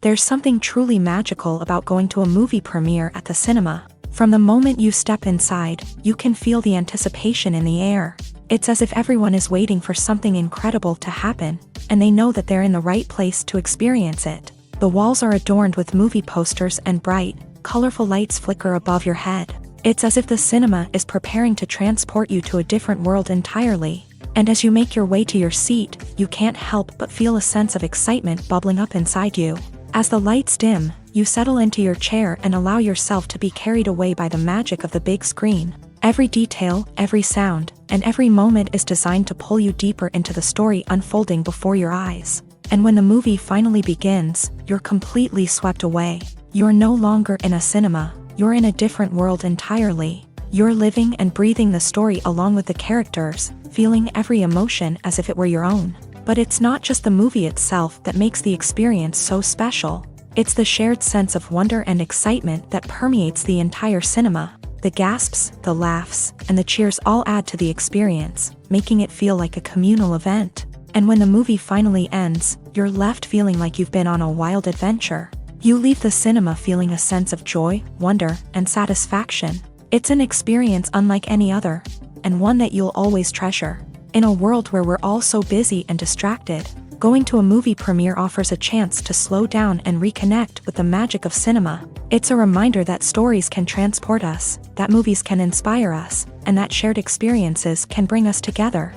There's something truly magical about going to a movie premiere at the cinema. From the moment you step inside, you can feel the anticipation in the air. It's as if everyone is waiting for something incredible to happen, and they know that they're in the right place to experience it. The walls are adorned with movie posters and bright, colorful lights flicker above your head. It's as if the cinema is preparing to transport you to a different world entirely. And as you make your way to your seat, you can't help but feel a sense of excitement bubbling up inside you. As the lights dim, you settle into your chair and allow yourself to be carried away by the magic of the big screen. Every detail, every sound, and every moment is designed to pull you deeper into the story unfolding before your eyes. And when the movie finally begins, you're completely swept away. You're no longer in a cinema, you're in a different world entirely. You're living and breathing the story along with the characters, feeling every emotion as if it were your own. But it's not just the movie itself that makes the experience so special. It's the shared sense of wonder and excitement that permeates the entire cinema. The gasps, the laughs, and the cheers all add to the experience, making it feel like a communal event. And when the movie finally ends, you're left feeling like you've been on a wild adventure. You leave the cinema feeling a sense of joy, wonder, and satisfaction. It's an experience unlike any other, and one that you'll always treasure. In a world where we're all so busy and distracted, going to a movie premiere offers a chance to slow down and reconnect with the magic of cinema. It's a reminder that stories can transport us, that movies can inspire us, and that shared experiences can bring us together.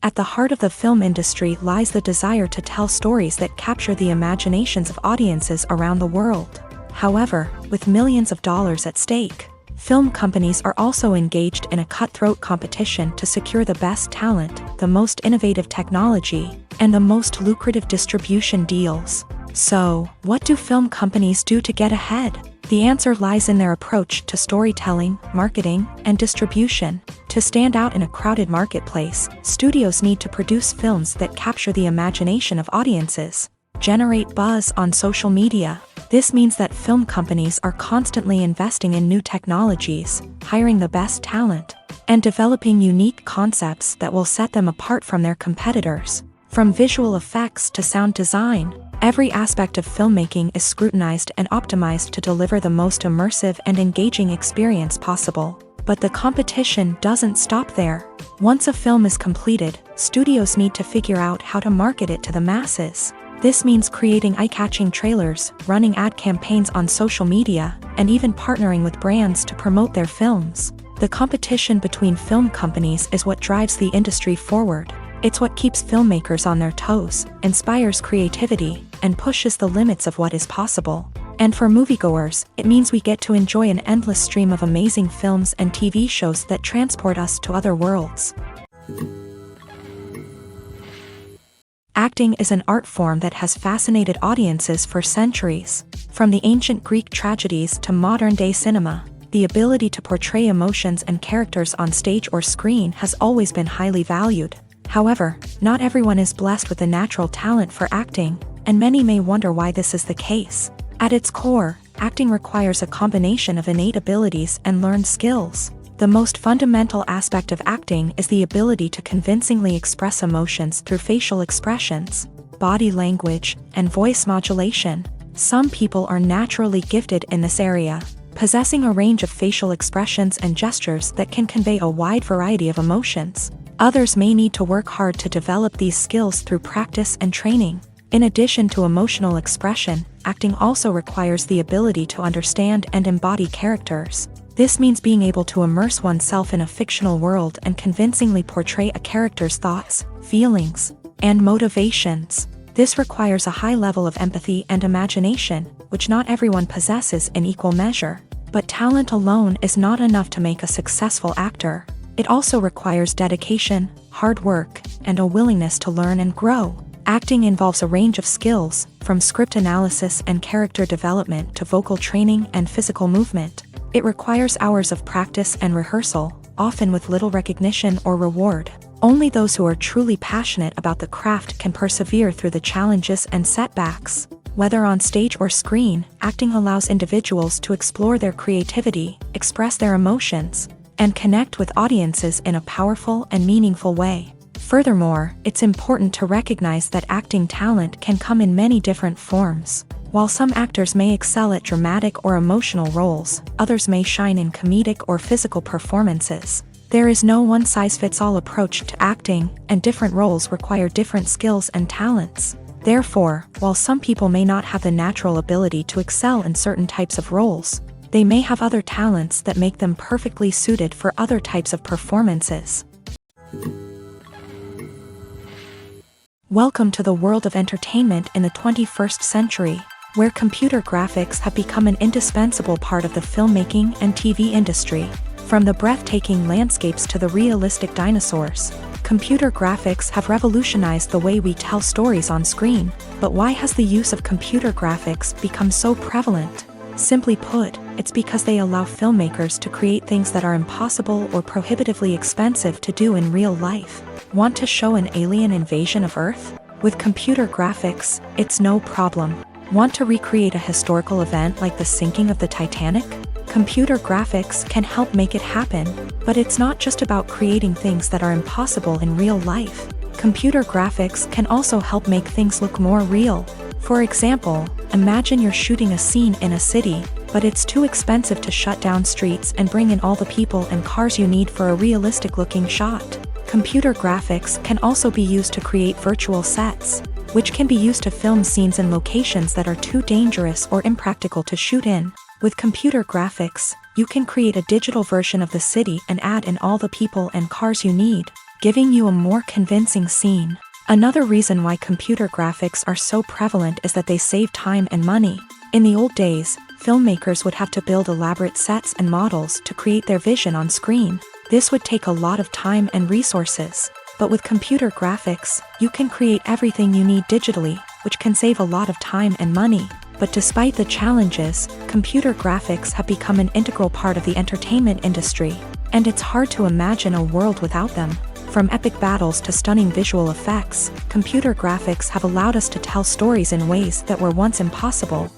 At the heart of the film industry lies the desire to tell stories that capture the imaginations of audiences around the world. However, with millions of dollars at stake, film companies are also engaged in a cutthroat competition to secure the best talent, the most innovative technology, and the most lucrative distribution deals. So, what do film companies do to get ahead? The answer lies in their approach to storytelling, marketing, and distribution. To stand out in a crowded marketplace, studios need to produce films that capture the imagination of audiences, generate buzz on social media. This means that film companies are constantly investing in new technologies, hiring the best talent, and developing unique concepts that will set them apart from their competitors. From visual effects to sound design, every aspect of filmmaking is scrutinized and optimized to deliver the most immersive and engaging experience possible. But the competition doesn't stop there. Once a film is completed, studios need to figure out how to market it to the masses. This means creating eye-catching trailers, running ad campaigns on social media, and even partnering with brands to promote their films. The competition between film companies is what drives the industry forward. It's what keeps filmmakers on their toes, inspires creativity, and pushes the limits of what is possible. And for moviegoers, it means we get to enjoy an endless stream of amazing films and TV shows that transport us to other worlds. Acting is an art form that has fascinated audiences for centuries. From the ancient Greek tragedies to modern-day cinema, the ability to portray emotions and characters on stage or screen has always been highly valued. However, not everyone is blessed with a natural talent for acting, and many may wonder why this is the case. At its core, acting requires a combination of innate abilities and learned skills. The most fundamental aspect of acting is the ability to convincingly express emotions through facial expressions, body language, and voice modulation. Some people are naturally gifted in this area, possessing a range of facial expressions and gestures that can convey a wide variety of emotions. Others may need to work hard to develop these skills through practice and training. In addition to emotional expression, acting also requires the ability to understand and embody characters. This means being able to immerse oneself in a fictional world and convincingly portray a character's thoughts, feelings, and motivations. This requires a high level of empathy and imagination, which not everyone possesses in equal measure. But talent alone is not enough to make a successful actor. It also requires dedication, hard work, and a willingness to learn and grow. Acting involves a range of skills, from script analysis and character development to vocal training and physical movement. It requires hours of practice and rehearsal, often with little recognition or reward. Only those who are truly passionate about the craft can persevere through the challenges and setbacks. Whether on stage or screen, acting allows individuals to explore their creativity, express their emotions, and connect with audiences in a powerful and meaningful way. Furthermore, it's important to recognize that acting talent can come in many different forms. While some actors may excel at dramatic or emotional roles, others may shine in comedic or physical performances. There is no one-size-fits-all approach to acting, and different roles require different skills and talents. Therefore, while some people may not have the natural ability to excel in certain types of roles, they may have other talents that make them perfectly suited for other types of performances. Welcome to the world of entertainment in the 21st century, where computer graphics have become an indispensable part of the filmmaking and TV industry. From the breathtaking landscapes to the realistic dinosaurs, computer graphics have revolutionized the way we tell stories on screen. But why has the use of computer graphics become so prevalent? Simply put, it's because they allow filmmakers to create things that are impossible or prohibitively expensive to do in real life. Want to show an alien invasion of Earth? With computer graphics, it's no problem. Want to recreate a historical event like the sinking of the Titanic? Computer graphics can help make it happen, but it's not just about creating things that are impossible in real life. Computer graphics can also help make things look more real. For example, imagine you're shooting a scene in a city, but it's too expensive to shut down streets and bring in all the people and cars you need for a realistic-looking shot. Computer graphics can also be used to create virtual sets, which can be used to film scenes in locations that are too dangerous or impractical to shoot in. With computer graphics, you can create a digital version of the city and add in all the people and cars you need, giving you a more convincing scene. Another reason why computer graphics are so prevalent is that they save time and money. In the old days, filmmakers would have to build elaborate sets and models to create their vision on screen. This would take a lot of time and resources. But with computer graphics, you can create everything you need digitally, which can save a lot of time and money. But despite the challenges, computer graphics have become an integral part of the entertainment industry, and it's hard to imagine a world without them. From epic battles to stunning visual effects, computer graphics have allowed us to tell stories in ways that were once impossible.